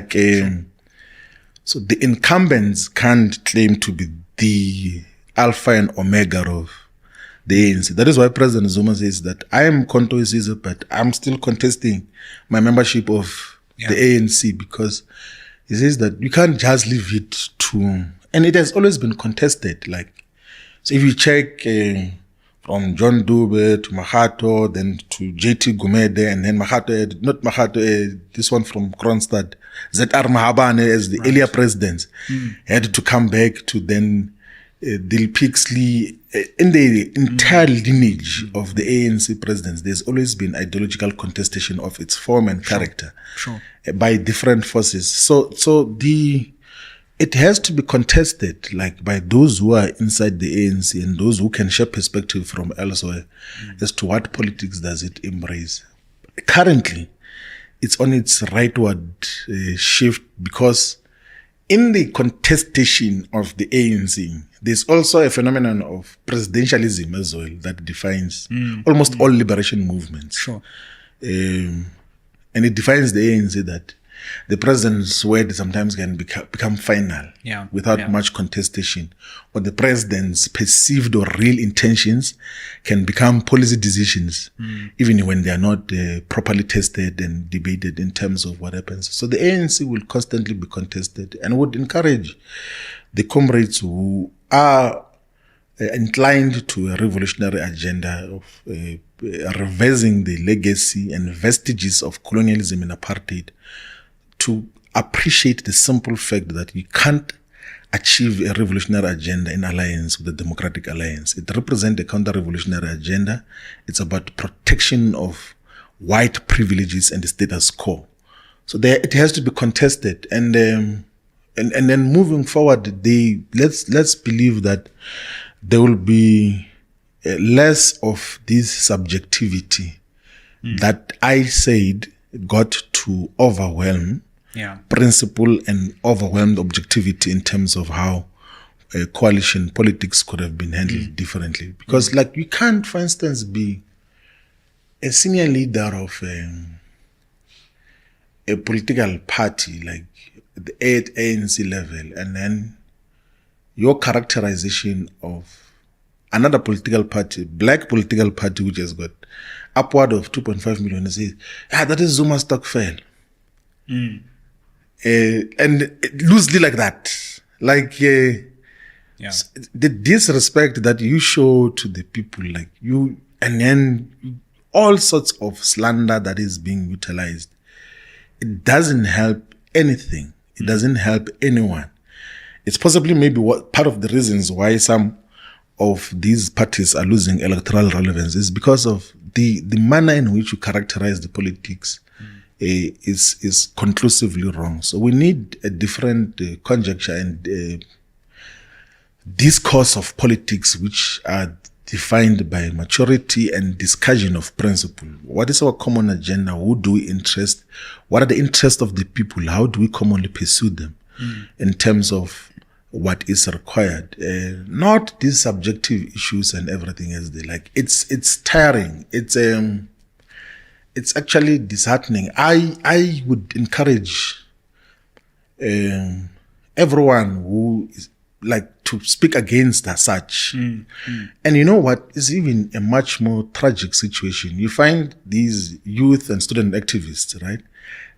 Speaker 1: So the incumbents can't claim to be the alpha and omega of the ANC. That is why President Zuma says that I am Conto Isiza, but I'm still contesting my membership of the ANC, because he says that you can't just leave it to, and it has always been contested. So if you check from John Dube to Mahato, then to JT Gumede, and then this one from Kronstadt, ZR Mahabane as the earlier presidents, had to come back to then Dil Pixley. In the entire lineage of the ANC presidents, there's always been ideological contestation of its form and character by different forces. So it has to be contested, by those who are inside the ANC and those who can share perspective from elsewhere as to what politics does it embrace. Currently, it's on its rightward shift, because in the contestation of the ANC, there's also a phenomenon of presidentialism as well that defines almost all liberation movements. And it defines the ANC that the president's word sometimes can become final without much contestation, or the president's perceived or real intentions can become policy decisions, even when they are not properly tested and debated in terms of what happens. So the ANC will constantly be contested, and would encourage the comrades who are inclined to a revolutionary agenda of reversing the legacy and vestiges of colonialism and apartheid to appreciate the simple fact that you can't achieve a revolutionary agenda in alliance with the Democratic Alliance. It represents a counter-revolutionary agenda. It's about protection of white privileges and the status quo. So it has to be contested, and then moving forward, let's believe that there will be less of this subjectivity that I said got to overwhelm principle and overwhelmed objectivity in terms of how coalition politics could have been handled differently. Because you can't, for instance, be a senior leader of a political party at the ANC level, and then your characterization of another political party, black political party, which has got upward of 2.5 million, and say, that is Zuma Stokvel. And loosely like that. The disrespect that you show to the people, and then all sorts of slander that is being utilized. It doesn't help anything. It doesn't help anyone. It's possibly maybe part of the reasons why some of these parties are losing electoral relevance is because of the manner in which you characterize the politics is conclusively wrong. So we need a different conjecture and discourse of politics which are defined by maturity and discussion of principle. What is our common agenda? Who do we interest? What are the interests of the people? How do we commonly pursue them in terms of what is required? Not these subjective issues and everything else. It's tiring. It's actually disheartening. I would encourage everyone who is to speak against as such. And you know what is even a much more tragic situation? You find these youth and student activists, right?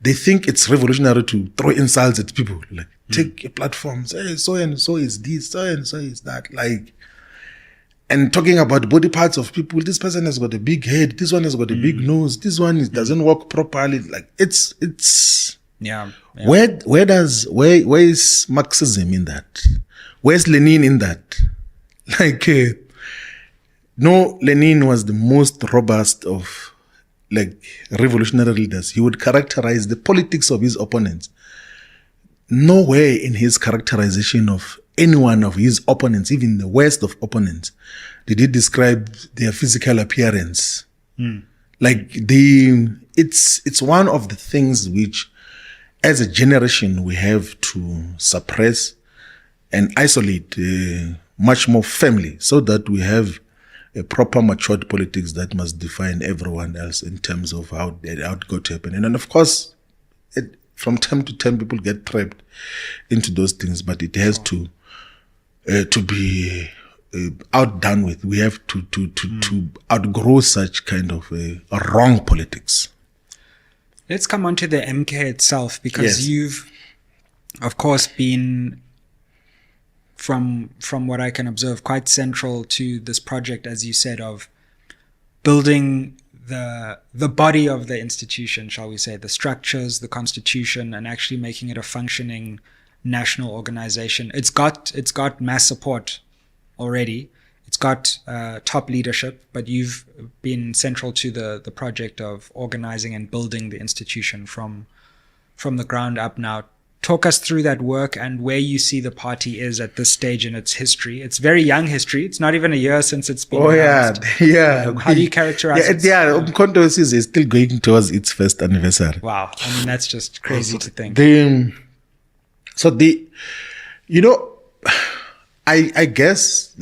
Speaker 1: They think it's revolutionary to throw insults at people. Take a platform, say so and so is this, so and so is that. And talking about body parts of people, this person has got a big head, this one has got a big nose, this one doesn't work properly. Where is Marxism in that? Where's Lenin in that? Like, no, Lenin was the most robust of revolutionary leaders. He would characterize the politics of his opponents. Nowhere in his characterization of any one of his opponents, even the worst of opponents, did he describe their physical appearance. It's one of the things which, as a generation, we have to suppress and isolate much more firmly, so that we have a proper matured politics that must define everyone else in terms of how it got to happen. And then, of course, from time to time, people get trapped into those things, but it has to be outdone with. We have to outgrow such kind of wrong politics.
Speaker 2: Let's come on to the MK itself, because you've, of course, been, from what I can observe, quite central to this project, as you said, of building the body of the institution, shall we say, the structures, the constitution, and actually making it a functioning national organization. It's got mass support already. It's got top leadership, but you've been central to the project of organizing and building the institution from the ground up now. Talk us through that work and where you see the party is at this stage in its history. It's very young history. It's not even a year since it's been announced. How do you characterize it?
Speaker 1: Umkhonto is still going towards its first anniversary.
Speaker 2: Wow. I mean, that's just crazy to think.
Speaker 1: I guess,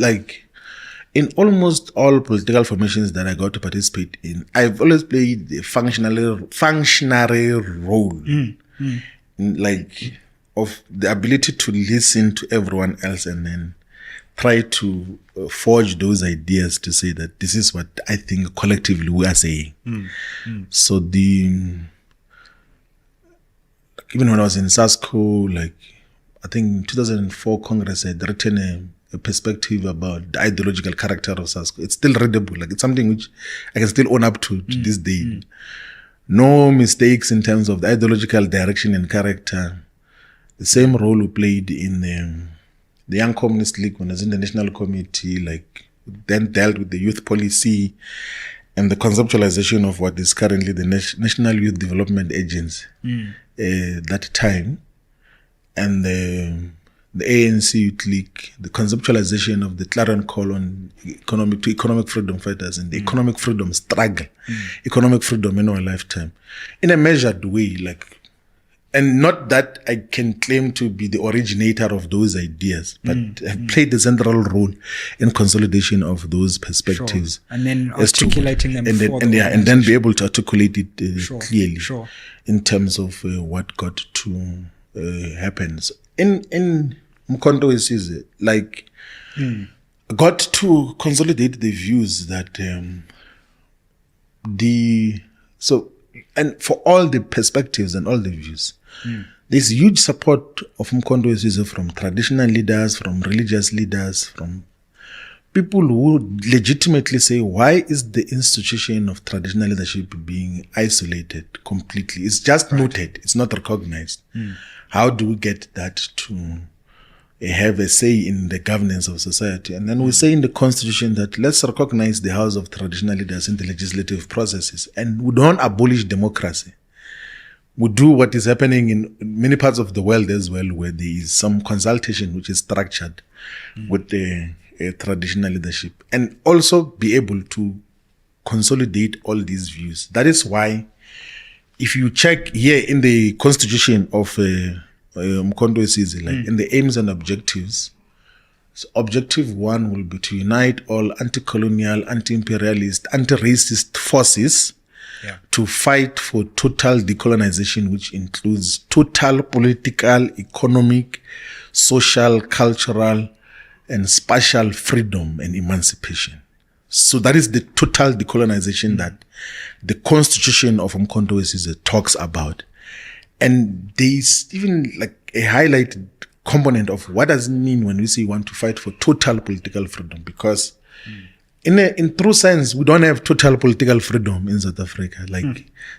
Speaker 1: in almost all political formations that I got to participate in, I've always played a functionary role. Of the ability to listen to everyone else and then try to forge those ideas to say that this is what I think collectively we are saying. So even when I was in SASCO, I think in 2004 Congress had written a perspective about the ideological character of SASCO. It's still readable. It's something which I can still own up to this day. No mistakes in terms of the ideological direction and character. The same role we played in the Young Communist League when I was in the National Committee, then dealt with the youth policy and the conceptualization of what is currently the National Youth Development Agency that time. And the ANC Youth League, the conceptualization of the clarion call on economic freedom fighters and the economic freedom struggle, economic freedom in our lifetime, in a measured way, and not that I can claim to be the originator of those ideas, but I've played the central role in consolidation of those perspectives.
Speaker 2: And then articulating them
Speaker 1: and then be able to articulate it clearly in terms of what got to happen. So in Umkhonto is got to consolidate the views that and for all the perspectives and all the views, there's huge support of Umkhonto from traditional leaders, from religious leaders, from people who legitimately say, why is the institution of traditional leadership being isolated completely? It's just noted, it's not recognized. How do we get that to have a say in the governance of society? And then we say in the constitution that let's recognize the house of traditional leaders in the legislative processes, and we don't abolish democracy. We do what is happening in many parts of the world as well, where there is some consultation which is structured with the traditional leadership, and also be able to consolidate all these views. That is why, if you check here in the constitution of Umkhonto in the aims and objectives, so objective 1 will be to unite all anti-colonial, anti-imperialist, anti-racist forces to fight for total decolonization, which includes total political, economic, social, cultural, and spatial freedom and emancipation. So that is the total decolonization that the constitution of Umkhonto talks about. And there's even a highlighted component of what does it mean when we say we want to fight for total political freedom, because in true sense, we don't have total political freedom in South Africa.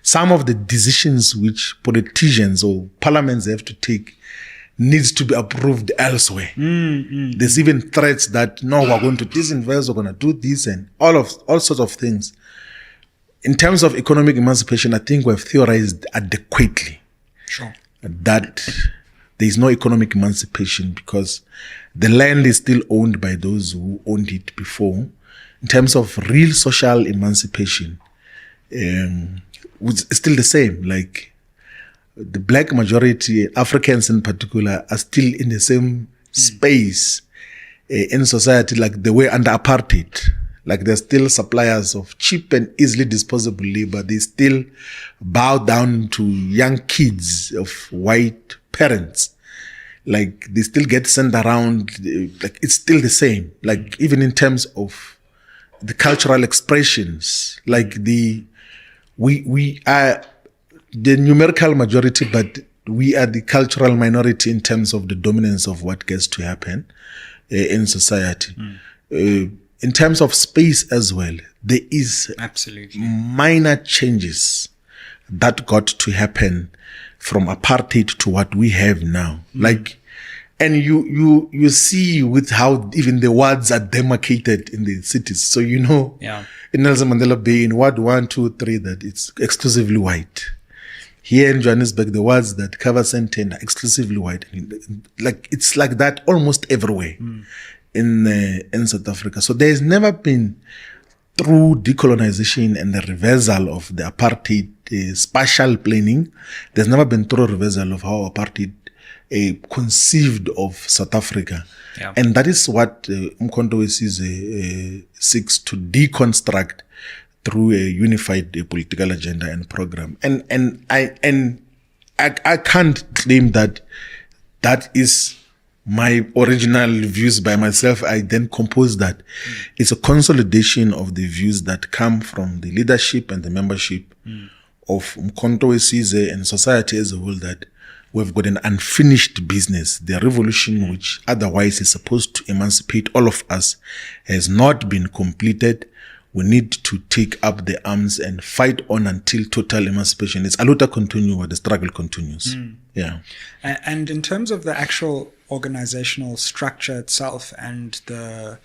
Speaker 1: Some of the decisions which politicians or parliaments have to take, needs to be approved elsewhere. There's even threats that, no, we're going to disinvest, we're going to do this, and all sorts of things. In terms of economic emancipation, I think we've theorized adequately that there is no economic emancipation because the land is still owned by those who owned it before. In terms of real social emancipation, it's still the same. Like the black majority, Africans in particular, are still in the same space in society like they were under apartheid. Like they're still suppliers of cheap and easily disposable labor. They still bow down to young kids of white parents. Like they still get sent around. Like it's still the same. Like even in terms of the cultural expressions, like we are the numerical majority, but we are the cultural minority in terms of the dominance of what gets to happen in society. In terms of space as well, there is
Speaker 2: absolutely
Speaker 1: minor changes that got to happen from apartheid to what we have now. Like, and you see with how even the wards are demarcated in the cities. So in Nelson Mandela Bay, in Ward 1, 2, 3, that it's exclusively white. Here in Johannesburg, the wards that cover Sandton are exclusively white. Like it's like that almost everywhere. In South Africa. So there's never been, through decolonization and the reversal of the apartheid spatial planning, there's never been through reversal of how apartheid conceived of South Africa.
Speaker 2: Yeah.
Speaker 1: And that is what Umkhonto we seeks to deconstruct through a unified political agenda and program. And I can't claim that is my original views by myself. I then compose that. It's a consolidation of the views that come from the leadership and the membership of Umkhonto we and society as a whole, that we've got an unfinished business. The revolution, which otherwise is supposed to emancipate all of us, has not been completed. We need to take up the arms and fight on until total emancipation. It's a luta continua, the struggle continues. Yeah.
Speaker 2: And in terms of the actual organizational structure itself and the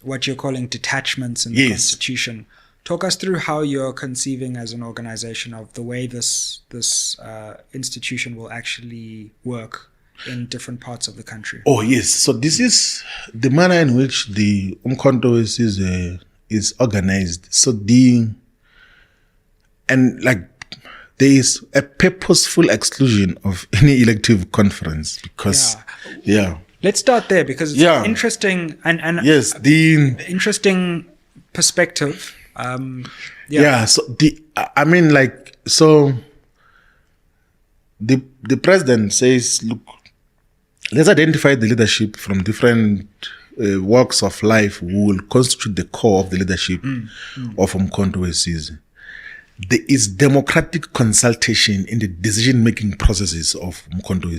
Speaker 2: what you're calling detachments in the Constitution, talk us through how you're conceiving as an organization of the way this institution will actually work in different parts of the country.
Speaker 1: Oh yes, so this is the manner in which the Umkhonto is organized. So there is a purposeful exclusion of any elective conference because
Speaker 2: Let's start there because it's interesting and
Speaker 1: yes, the
Speaker 2: interesting perspective.
Speaker 1: So the president says, look, let's identify the leadership from different walks of life who will constitute the core of the leadership of Umkhonto we. There is democratic consultation in the decision-making processes of Umkhonto we.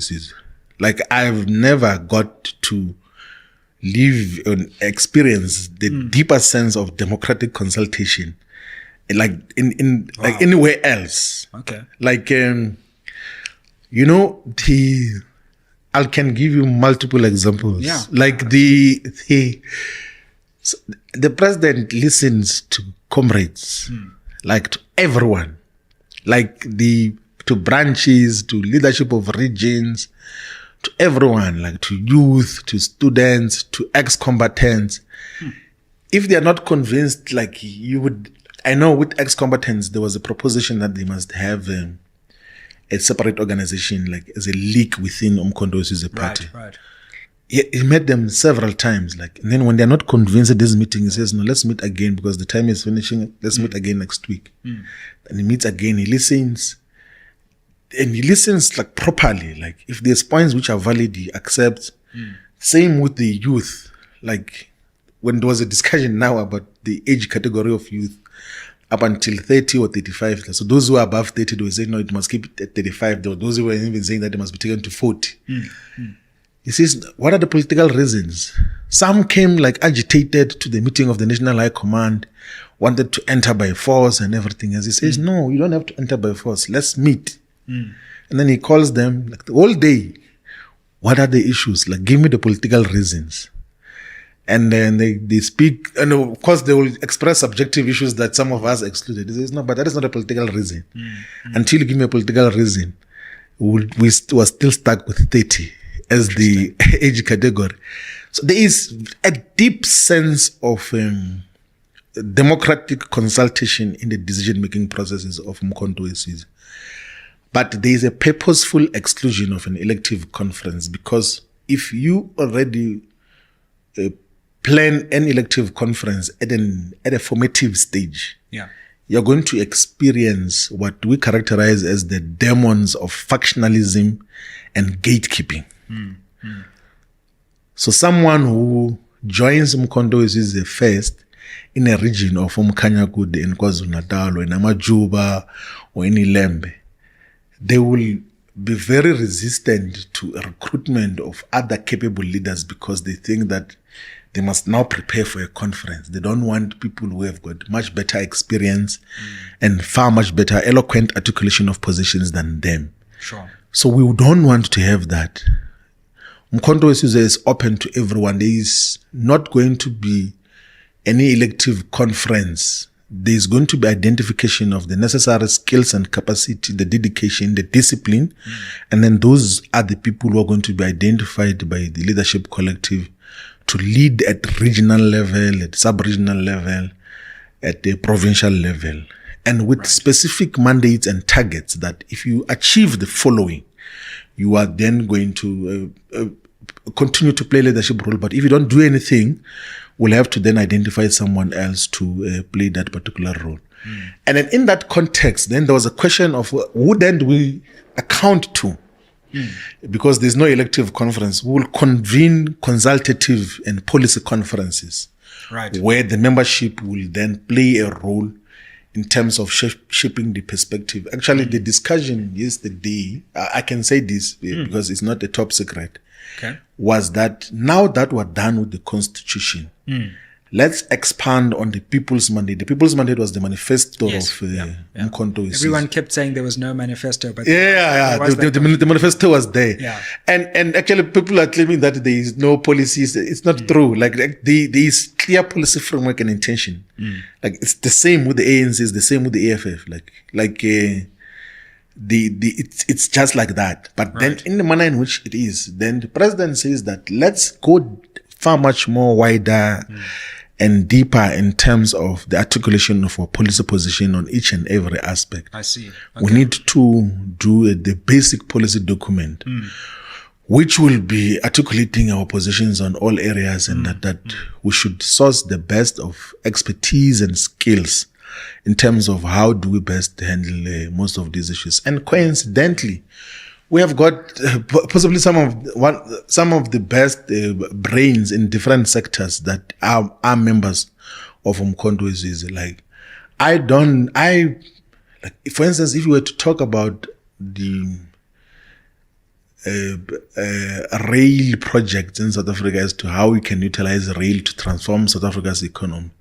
Speaker 1: Like I've never got to live and experience the deeper sense of democratic consultation, like like anywhere else.
Speaker 2: Okay.
Speaker 1: Like I can give you multiple examples.
Speaker 2: Yeah.
Speaker 1: Like the president listens to comrades, like to everyone, like to branches, to leadership of regions, to everyone, like to youth, to students, to ex-combatants. If they are not convinced, like I know with ex-combatants, there was a proposition that they must have a separate organization, like as a leak within Umkhonto we party.
Speaker 2: Right.
Speaker 1: He met them several times, like, and then when they're not convinced at this meeting, he says, no, let's meet again because the time is finishing. Let's meet again next week. And he meets again, he listens. And he listens like properly. Like if there's points which are valid, he accepts. Same with the youth. Like when there was a discussion now about the age category of youth up until 30 or 35. So those who are above 30, they were saying, no, it must keep it at 35. There were those who were even saying that it must be taken to 40. He says, what are the political reasons? Some came like agitated to the meeting of the National High Command, wanted to enter by force and everything. As he says, no, you don't have to enter by force. Let's meet. And then he calls them like the whole day. What are the issues? Like, give me the political reasons. And then they speak, and of course they will express subjective issues that some of us excluded. He says, no, but that is not a political reason. Until you give me a political reason, we were still stuck with 30 as the age category. So there is a deep sense of democratic consultation in the decision-making processes of Umkhonto weSizwe. But there is a purposeful exclusion of an elective conference, because if you already plan an elective conference at a formative stage, you're going to experience what we characterize as the demons of factionalism and gatekeeping. So someone who joins Umkhonto weSizwe first in a region of Umkhanyakude in KwaZulu-Natal or in Amajuba or in Ilembe, they will be very resistant to a recruitment of other capable leaders, because they think that they must now prepare for a conference. They don't want people who have got much better experience and far much better eloquent articulation of positions than them. So we don't want to have that. Umkhonto weSizwe is open to everyone. There is not going to be any elective conference. There is going to be identification of the necessary skills and capacity, the dedication, the discipline. And then those are the people who are going to be identified by the leadership collective to lead at regional level, at sub-regional level, at the provincial level. And with specific mandates and targets that if you achieve the following, you are then going to continue to play leadership role. But if you don't do anything, we'll have to then identify someone else to play that particular role. And then in that context, then there was a question of who then do we account to? Because there's no elective conference. We will convene consultative and policy conferences, where the membership will then play a role in terms of shaping the perspective. Actually, the discussion yesterday, I can say this because it's not a top secret, was that now that we're done with the Constitution, let's expand on the People's Mandate. The People's Mandate was the manifesto of Umkhonto weSizwe.
Speaker 2: Everyone kept saying there was no manifesto, but
Speaker 1: the manifesto was there. And actually, people are claiming that there is no policies. It's not true. Like there is clear policy framework and intention. Like it's the same with the ANC, it's the same with the EFF. It's just like that. But then in the manner in which it is, then the president says that let's go far much more wider and deeper in terms of the articulation of our policy position on each and every aspect.
Speaker 2: I see.
Speaker 1: We need to do the basic policy document, which will be articulating our positions on all areas, and that we should source the best of expertise and skills in terms of how do we best handle most of these issues. And coincidentally, we have got possibly some of the best brains in different sectors that are members of Umkhonto weSizwe. For instance, if you were to talk about the rail projects in South Africa as to how we can utilize rail to transform South Africa's economy,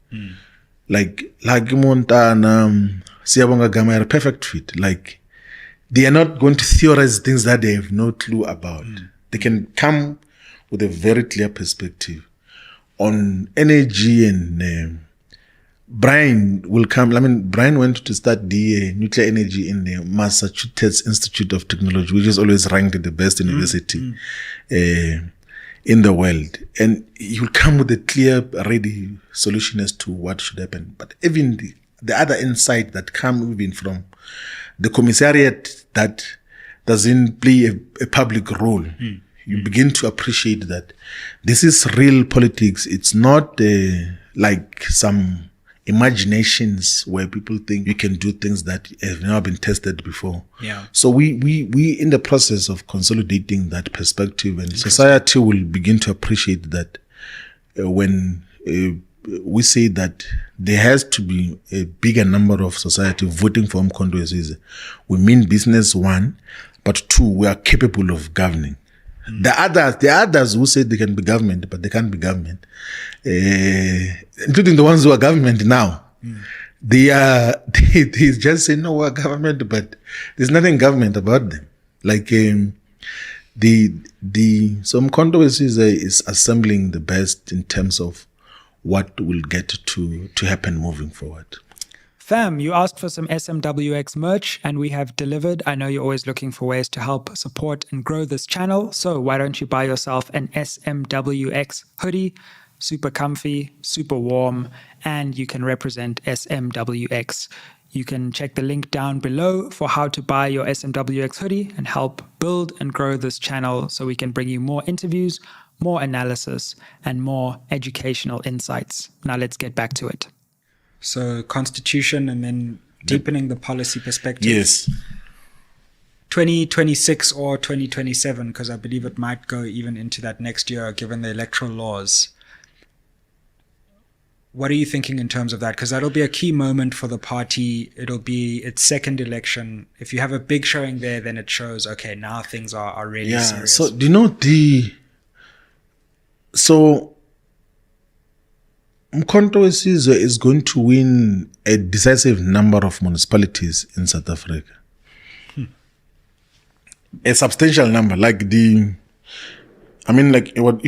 Speaker 1: like Montana, Siyabonga Gama are a perfect fit. They are not going to theorize things that they have no clue about. They can come with a very clear perspective on energy, and Brian will come. Brian went to study nuclear energy in the Massachusetts Institute of Technology, which is always ranked the best university in the world. And he will come with a clear, ready solution as to what should happen. But even the other insight that come even from the commissariat that doesn't play a public role, you begin to appreciate that this is real politics. It's not like some imaginations where people think you can do things that have never been tested before. So we in the process of consolidating that perspective, and society will begin to appreciate that when we say that there has to be a bigger number of society voting for Umkhonto weSizwe. We mean business, one, but two, we are capable of governing. The others who say they can be government, but they can't be government, including the ones who are government now. They just say, no, we're government, but there's nothing government about them. Like so Mkhonto is assembling the best in terms of what will get to happen moving forward.
Speaker 2: Fam, you asked for some SMWX merch and we have delivered. I know you're always looking for ways to help support and grow this channel. So why don't you buy yourself an SMWX hoodie? Super comfy, super warm, and you can represent SMWX. You can check the link down below for how to buy your SMWX hoodie and help build and grow this channel so we can bring you more interviews, more analysis, and more educational insights. Now let's get back to it. So constitution and then deepening the policy perspective.
Speaker 1: Yes.
Speaker 2: 2026 or 2027, because I believe it might go even into that next year given the electoral laws. What are you thinking in terms of that? Because that'll be a key moment for the party. It'll be its second election. If you have a big showing there, then it shows, okay, now things are really serious.
Speaker 1: So do you know Mkhonto is going to win a decisive number of municipalities in South Africa. A substantial number. If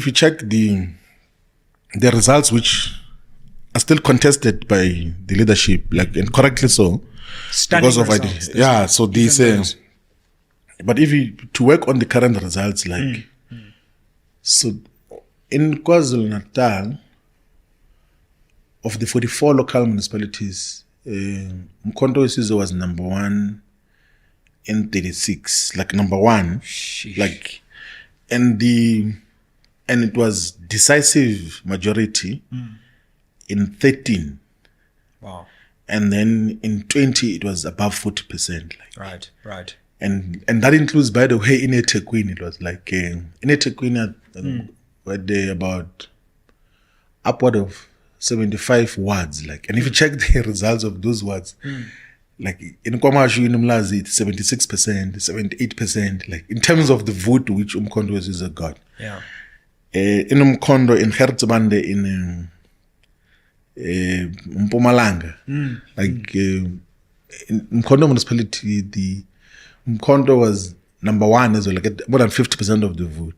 Speaker 1: you check the results which are still contested by the leadership, and correctly so.
Speaker 2: Stunning
Speaker 1: because of
Speaker 2: results.
Speaker 1: so these but if you to work on the current results, so in KwaZulu-Natal, of the 44 local municipalities, Mkhonto was number 1 in 36, number 1.
Speaker 2: Sheesh.
Speaker 1: And it was decisive majority in 13.
Speaker 2: Wow.
Speaker 1: And then in 20 it was above 40%.
Speaker 2: Right.
Speaker 1: And that includes, by the way, in eThekwini, it was in eThekwini were there about upward of 75 wards, and if you check the results of those wards, in KwaMashu, in Umlazi, it's 76%, 78%, in terms of the vote which Mkhonto is got.
Speaker 2: Yeah.
Speaker 1: In Mkhonto, in Hertzbande, in Mpumalanga, in Mkhonto municipality, the Mkhonto was number 1 as well, more than 50% of the vote.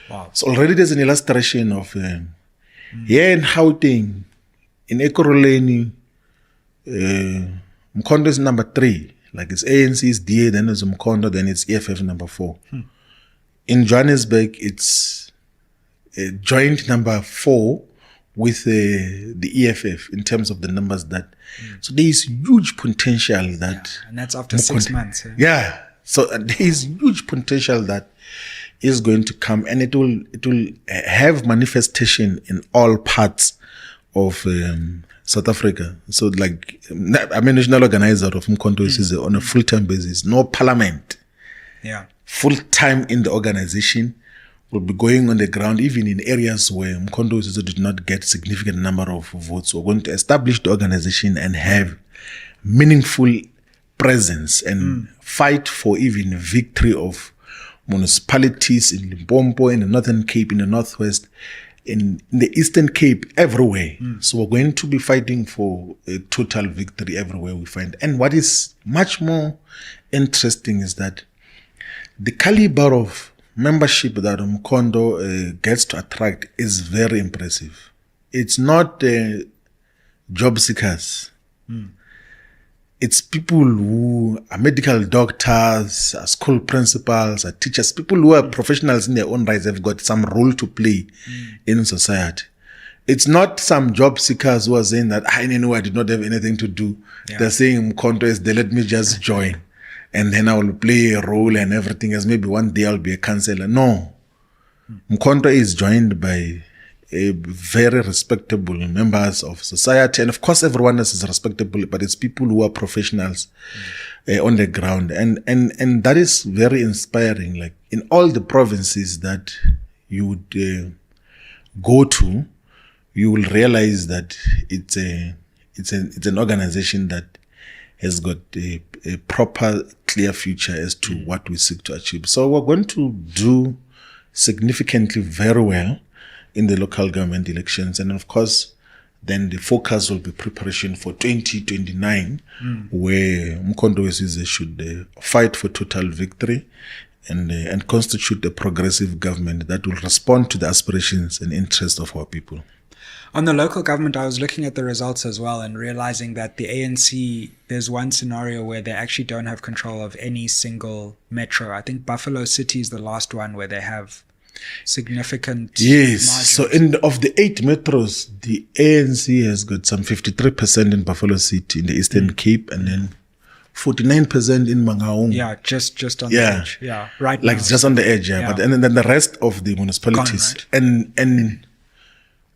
Speaker 2: Wow.
Speaker 1: So already there's an illustration of here in Gauteng, in Ekurhuleni, Mkhonto is number 3. It's ANC's DA, then it's Mkhonto, then it's EFF number 4. In Johannesburg, it's joint number 4 with the EFF in terms of the numbers that. So there is huge potential that.
Speaker 2: Yeah, and that's after 6 months.
Speaker 1: Yeah. So there is huge potential that is going to come, and it will have manifestation in all parts of South Africa. So I'm a national organizer of Mkhonto is on a full-time basis, no parliament.
Speaker 2: Yeah.
Speaker 1: Full-time in the organization, will be going on the ground, even in areas where Mkhonto did not get significant number of votes. We're going to establish the organization and have meaningful presence and fight for even victory of municipalities in Limpopo, in the Northern Cape, in the Northwest, in the Eastern Cape, everywhere. So we're going to be fighting for a total victory everywhere we find. And what is much more interesting is that the caliber of membership that Mkhonto gets to attract is very impressive. It's not job seekers. It's people who are medical doctors, are school principals, are teachers, people who are professionals in their own rights, have got some role to play in society. It's not some job seekers who are saying that I did not have anything to do. Yeah. They're saying Mkhonto is there, let me just join. And then I will play a role and everything else. Maybe one day I'll be a councillor. No. Mkhonto is joined by very respectable members of society, and of course everyone else is respectable, but it's people who are professionals on the ground, and that is very inspiring. In all the provinces that you would go to, you will realize that it's an organization that has got a proper, clear future as to what we seek to achieve. So we're going to do significantly very well in the local government elections. And of course, then the focus will be preparation for 2029, where Mkhonto should fight for total victory and constitute a progressive government that will respond to the aspirations and interests of our people.
Speaker 2: On the local government, I was looking at the results as well and realizing that the ANC, there's one scenario where they actually don't have control of any single metro. I think Buffalo City is the last one where they have significant margins.
Speaker 1: So of the 8 metros, the ANC has got some 53% in Buffalo City in the Eastern Cape, and then 49% in Mangaung.
Speaker 2: Yeah, just on the edge. Yeah, right.
Speaker 1: Like
Speaker 2: now.
Speaker 1: just on the edge, yeah. But and then the rest of the municipalities,
Speaker 2: gone, right?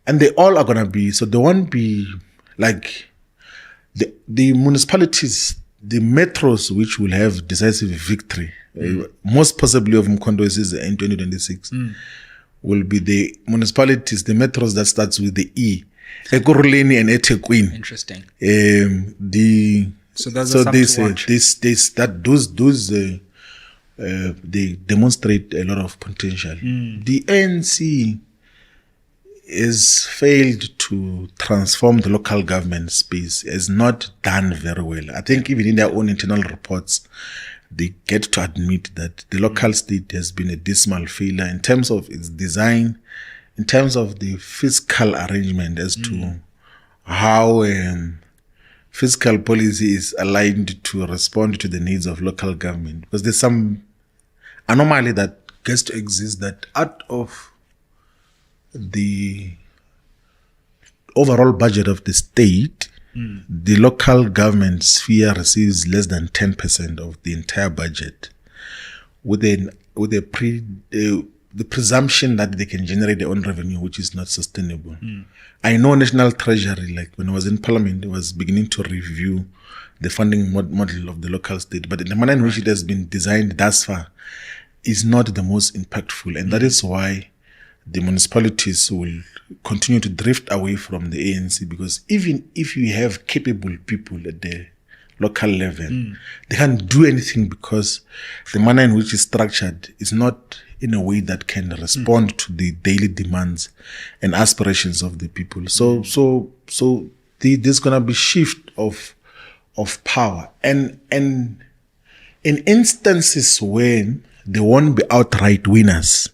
Speaker 1: and they all are gonna be. So they won't be like the municipalities, the metros, which will have decisive victory, most possibly of Mkhondo's in 2026, will be the municipalities, the metros that starts with the E, Ekurhuleni and eThekwini.
Speaker 2: Interesting.
Speaker 1: So they demonstrate a lot of potential. The ANC has failed to transform the local government space, has not done very well. I think even in their own internal reports, they get to admit that the local state has been a dismal failure in terms of its design, in terms of the fiscal arrangement as to how fiscal policy is aligned to respond to the needs of local government. Because there's some anomaly that gets to exist that out of the overall budget of the state, the local government sphere receives less than 10% of the entire budget, with the presumption that they can generate their own revenue, which is not sustainable. I know National Treasury, like when I was in Parliament, it was beginning to review the funding model of the local state, but the manner in which it has been designed thus far is not the most impactful, and that is why the municipalities will continue to drift away from the ANC, because even if you have capable people at the local level, they can't do anything because the manner in which it's structured is not in a way that can respond to the daily demands and aspirations of the people. So there's gonna be shift of power, and in instances when they won't be outright winners,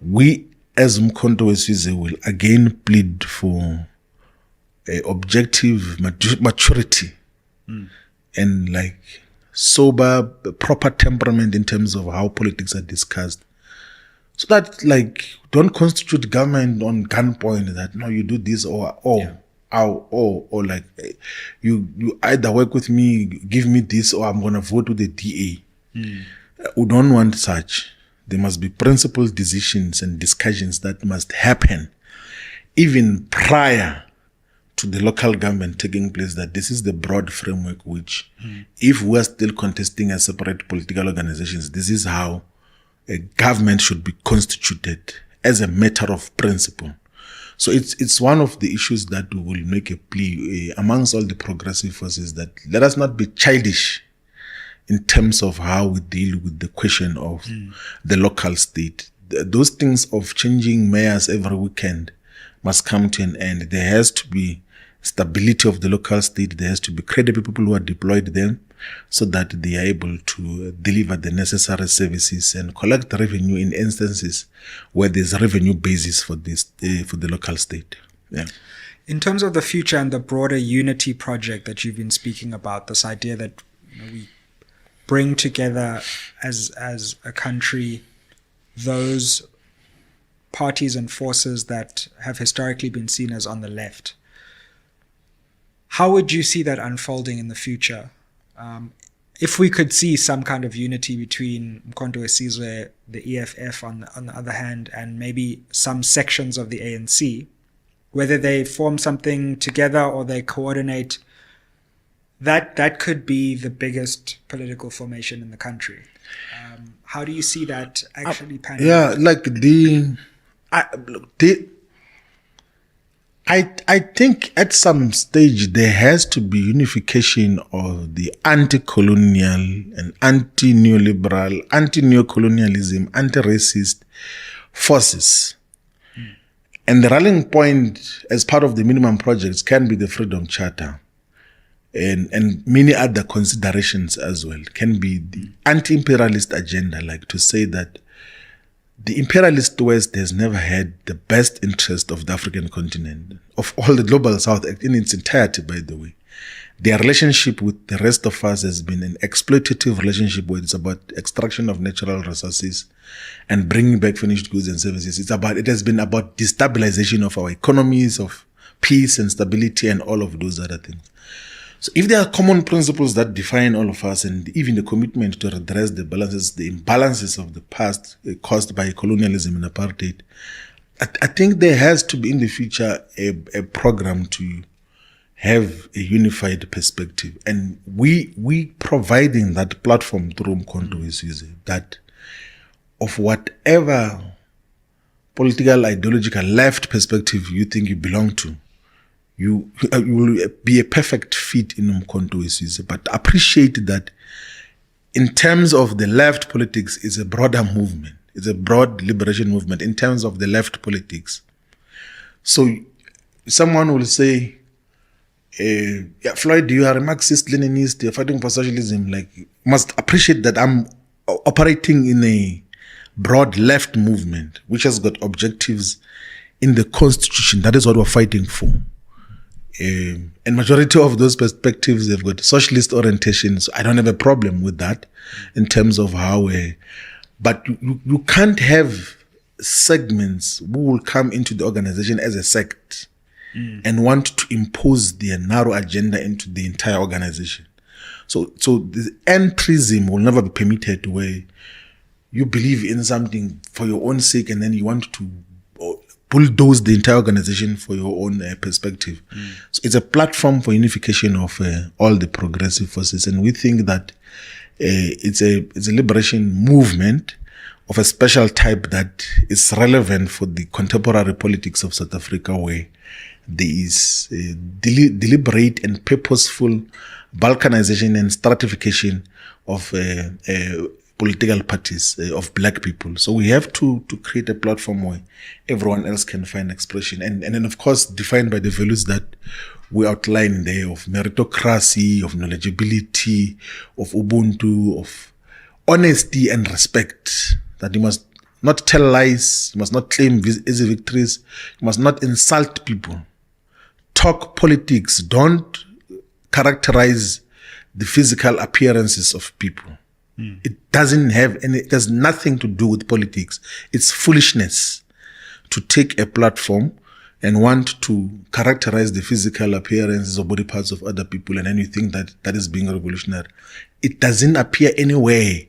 Speaker 1: we as Mkhonto will again plead for objective maturity and like sober, proper temperament in terms of how politics are discussed, so that like don't constitute government on gunpoint that no, you do this or like you either work with me, give me this, or I'm gonna vote with the DA. We don't want such. There must be principled decisions and discussions that must happen even prior to the local government taking place, that this is the broad framework which, if we are still contesting as separate political organizations, this is how a government should be constituted as a matter of principle. So it's one of the issues that we will make a plea amongst all the progressive forces, that let us not be childish in terms of how we deal with the question of the local state. Those things of changing mayors every weekend must come to an end. There has to be stability of the local state. There has to be credible people who are deployed there, so that they are able to deliver the necessary services and collect revenue in instances where there's a revenue basis for this for the local state. Yeah.
Speaker 2: In terms of the future and the broader unity project that you've been speaking about, this idea that we bring together as a country those parties and forces that have historically been seen as on the left. How would you see that unfolding in the future? If we could see some kind of unity between Mkhonto weSizwe, the EFF on the other hand, and maybe some sections of the ANC, whether they form something together or they coordinate, that could be the biggest political formation in the country. How do you see that actually panning out?
Speaker 1: Yeah, like I think at some stage there has to be unification of the anti-colonial and anti-neoliberal, anti-neocolonialism, anti-racist forces. And the rallying point as part of the minimum projects can be the Freedom Charter. and many other considerations as well, can be the anti-imperialist agenda, like to say that the imperialist West has never had the best interest of the African continent, of all the global South in its entirety, by the way. Their relationship with the rest of us has been an exploitative relationship where it's about extraction of natural resources and bringing back finished goods and services. It has been about destabilization of our economies, of peace and stability and all of those other things. So if there are common principles that define all of us, and even the commitment to redress the imbalances of the past caused by colonialism and apartheid, I think there has to be in the future a program to have a unified perspective. And we providing that platform through Mkhonto Wesizwe, that of whatever political, ideological, left perspective you think you belong to, you will be a perfect fit in Mkhonto Wesizwe. But appreciate that in terms of the left politics, it's a broader movement. It's a broad liberation movement in terms of the left politics. So someone will say, Floyd, you are a Marxist, Leninist, you're fighting for socialism. Like, you must appreciate that I'm operating in a broad left movement, which has got objectives in the constitution. That is what we're fighting for. And majority of those perspectives, they've got socialist orientations. I don't have a problem with that in terms of how, but you can't have segments who will come into the organization as a sect and want to impose their narrow agenda into the entire organization. So the entrism will never be permitted, where you believe in something for your own sake and then you want to bulldoze the entire organization for your own perspective. So it's a platform for unification of all the progressive forces, and we think that it's a liberation movement of a special type that is relevant for the contemporary politics of South Africa, where there is deliberate and purposeful balkanization and stratification of political parties of black people. So we have to create a platform where everyone else can find expression. And then, of course, defined by the values that we outline there of meritocracy, of knowledgeability, of Ubuntu, of honesty and respect. That you must not tell lies, you must not claim easy victories, you must not insult people. Talk politics, don't characterize the physical appearances of people. It doesn't have it has nothing to do with politics. It's foolishness to take a platform and want to characterize the physical appearances or body parts of other people, and then you think that is being revolutionary. It doesn't appear anywhere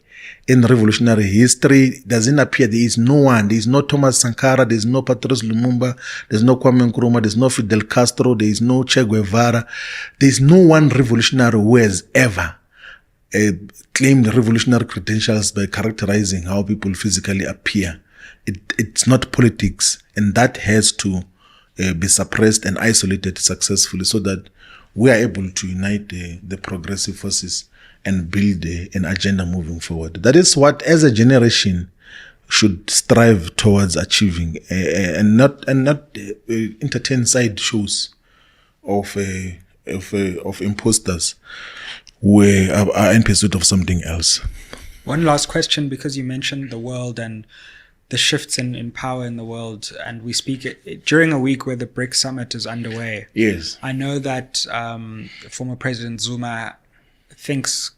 Speaker 1: in revolutionary history. It doesn't appear. There is no one. There is no Thomas Sankara. There is no Patrice Lumumba. There is no Kwame Nkrumah. There is no Fidel Castro. There is no Che Guevara. There is no one revolutionary who has ever claimed revolutionary credentials by characterizing how people physically appear. It's not politics, and that has to be suppressed and isolated successfully, so that we are able to unite the progressive forces and build an agenda moving forward. That is what, as a generation, should strive towards achieving, and not entertain side shows of imposters who are in pursuit of something else.
Speaker 2: One last question, because you mentioned the world and the shifts in power in the world, and we speak during a week where the BRICS summit is underway.
Speaker 1: Yes.
Speaker 2: I know that former President Zuma thinks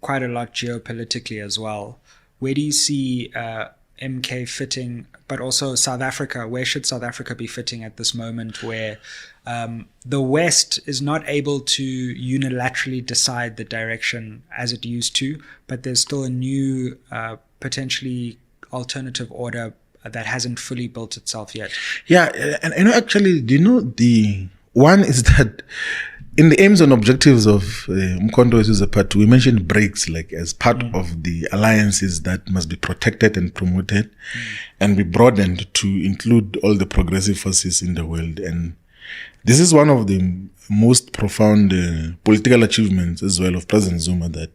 Speaker 2: quite a lot geopolitically as well. Where do you see MK fitting, but also South Africa? Where should South Africa be fitting at this moment, where the West is not able to unilaterally decide the direction as it used to, but there's still a new potentially alternative order that hasn't fully built itself yet? Yeah,
Speaker 1: and actually, the one is that in the aims and objectives of Mkhonto Wesizwe Part 2, we mentioned BRICS like as part of the alliances that must be protected and promoted, and be broadened to include all the progressive forces in the world. And this is one of the most profound political achievements as well of President Zuma, that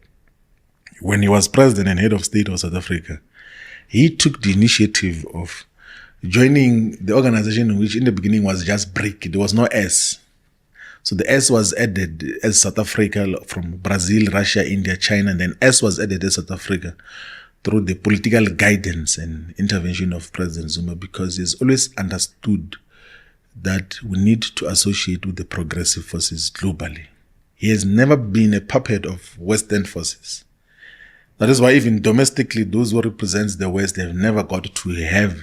Speaker 1: when he was president and head of state of South Africa, he took the initiative of joining the organization, which in the beginning was just BRIC. There was no S. So the S was added as South Africa from Brazil, Russia, India, China, and then S was added as South Africa through the political guidance and intervention of President Zuma, because he's always understood that we need to associate with the progressive forces globally. He has never been a puppet of Western forces. That is why even domestically, those who represent the West have never got to have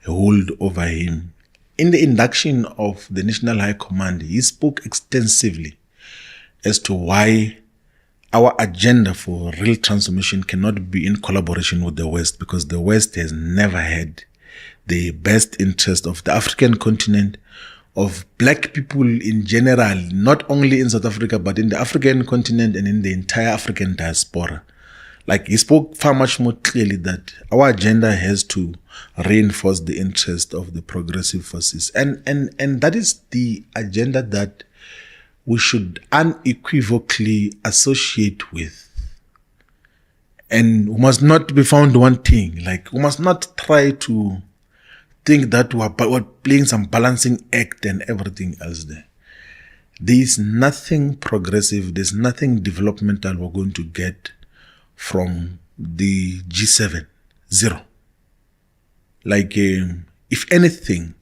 Speaker 1: a hold over him. In the induction of the National High Command, he spoke extensively as to why our agenda for real transformation cannot be in collaboration with the West, because the West has never had the best interest of the African continent, of black people in general, not only in South Africa, but in the African continent and in the entire African diaspora. Like, he spoke far much more clearly that our agenda has to reinforce the interest of the progressive forces. And that is the agenda that we should unequivocally associate with. And we must not be found wanting. Like, we must not try to think that we're playing some balancing act and everything else there. There is nothing progressive, there's nothing developmental we're going to get from the G7. Zero. Like, if anything,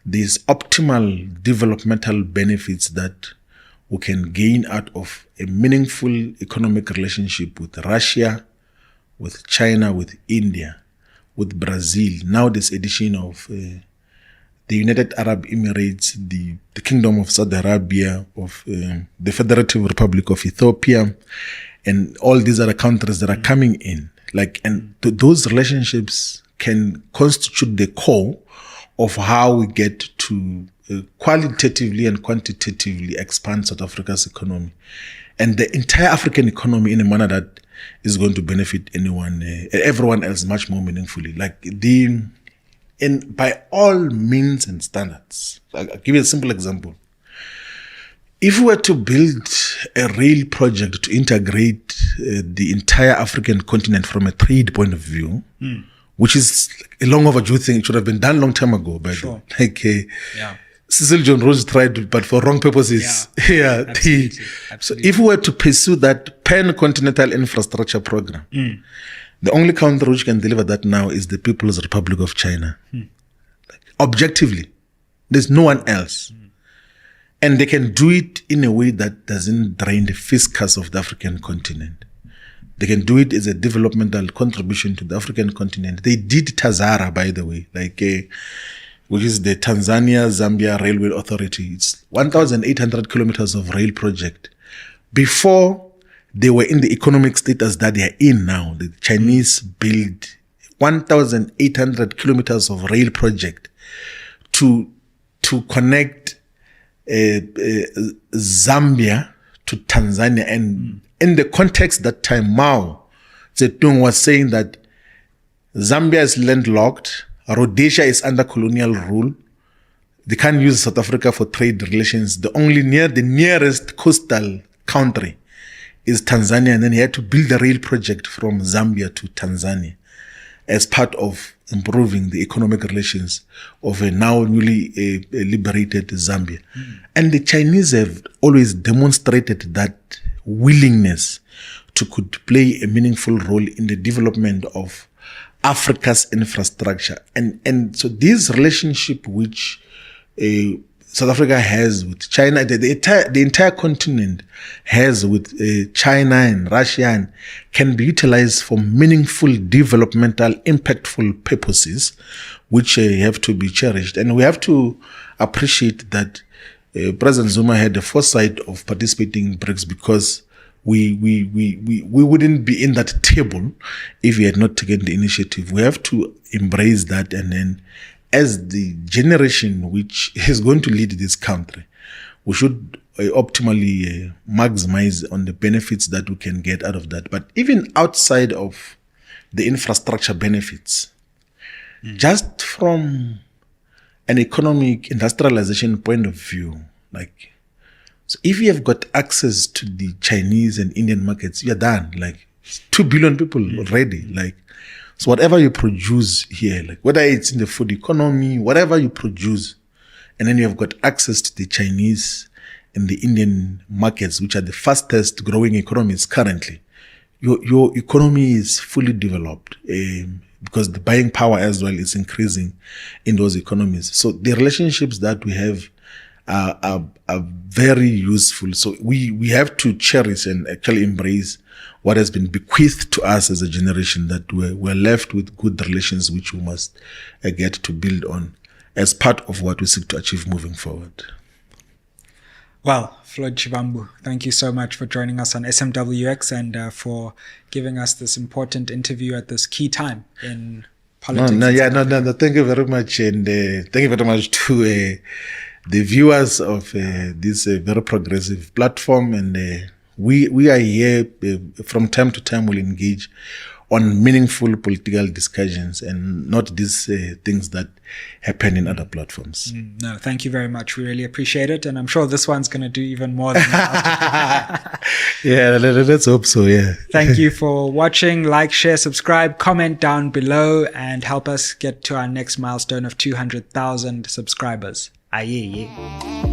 Speaker 1: these optimal developmental benefits that we can gain out of a meaningful economic relationship with Russia, with China, with India, with Brazil, now this addition of the United Arab Emirates, the Kingdom of Saudi Arabia, of the Federative Republic of Ethiopia, and all these other countries that are coming in. Like, and those relationships can constitute the core of how we get to qualitatively and quantitatively expand South Africa's economy and the entire African economy in a manner that is going to benefit everyone else much more meaningfully. Like, by all means and standards. I'll give you a simple example. If we were to build a rail project to integrate the entire African continent from a trade point of view, which is a long overdue thing, it should have been done a long time ago. But Cecil John Rhodes tried, but for wrong purposes. Absolutely. So if we were to pursue that pan-continental infrastructure program, the only country which can deliver that now is the People's Republic of China. Like, objectively, there's no one else. And they can do it in a way that doesn't drain the fiscus of the African continent. They can do it as a developmental contribution to the African continent. They did Tazara, by the way, which is the Tanzania-Zambia Railway Authority. It's 1,800 kilometers of rail project. Before they were in the economic status that they are in now, the Chinese built 1,800 kilometers of rail project to connect Zambia to Tanzania. And in the context that time, Mao Zedong was saying that Zambia is landlocked, Rhodesia is under colonial rule, they can't use South Africa for trade relations. The nearest coastal country is Tanzania, and then he had to build a rail project from Zambia to Tanzania as part of improving the economic relations of a now newly liberated Zambia. And the Chinese have always demonstrated that willingness to could play a meaningful role in the development of Africa's infrastructure. And so this relationship which South Africa has with China, the entire continent has with China and Russia, and can be utilized for meaningful, developmental, impactful purposes, which have to be cherished. And we have to appreciate that President Zuma had the foresight of participating in BRICS, because we wouldn't be in that table if he had not taken the initiative. We have to embrace that, and then, as the generation which is going to lead this country, we should optimally maximize on the benefits that we can get out of that. But even outside of the infrastructure benefits, just from an economic industrialization point of view, like, so if you have got access to the Chinese and Indian markets, you're done. Like, 2 billion people already. Like, so whatever you produce here, like whether it's in the food economy, whatever you produce, and then you have got access to the Chinese in the Indian markets, which are the fastest growing economies currently, your economy is fully developed because the buying power as well is increasing in those economies. So the relationships that we have are very useful. So we have to cherish and actually embrace what has been bequeathed to us as a generation, that we're left with good relations which we must get to build on as part of what we seek to achieve moving forward.
Speaker 2: Well, Floyd Shivambu, thank you so much for joining us on SMWX and for giving us this important interview at this key time in politics.
Speaker 1: No, thank you very much. And thank you very much to the viewers of this very progressive platform. And we are here from time to time. We'll engage on meaningful political discussions and not these things that happen in other platforms.
Speaker 2: No, thank you very much. We really appreciate it. And I'm sure this one's going to do even more than that.
Speaker 1: Yeah, let's hope so, yeah.
Speaker 2: Thank you for watching. Like, share, subscribe, comment down below, and help us get to our next milestone of 200,000 subscribers. Ayele.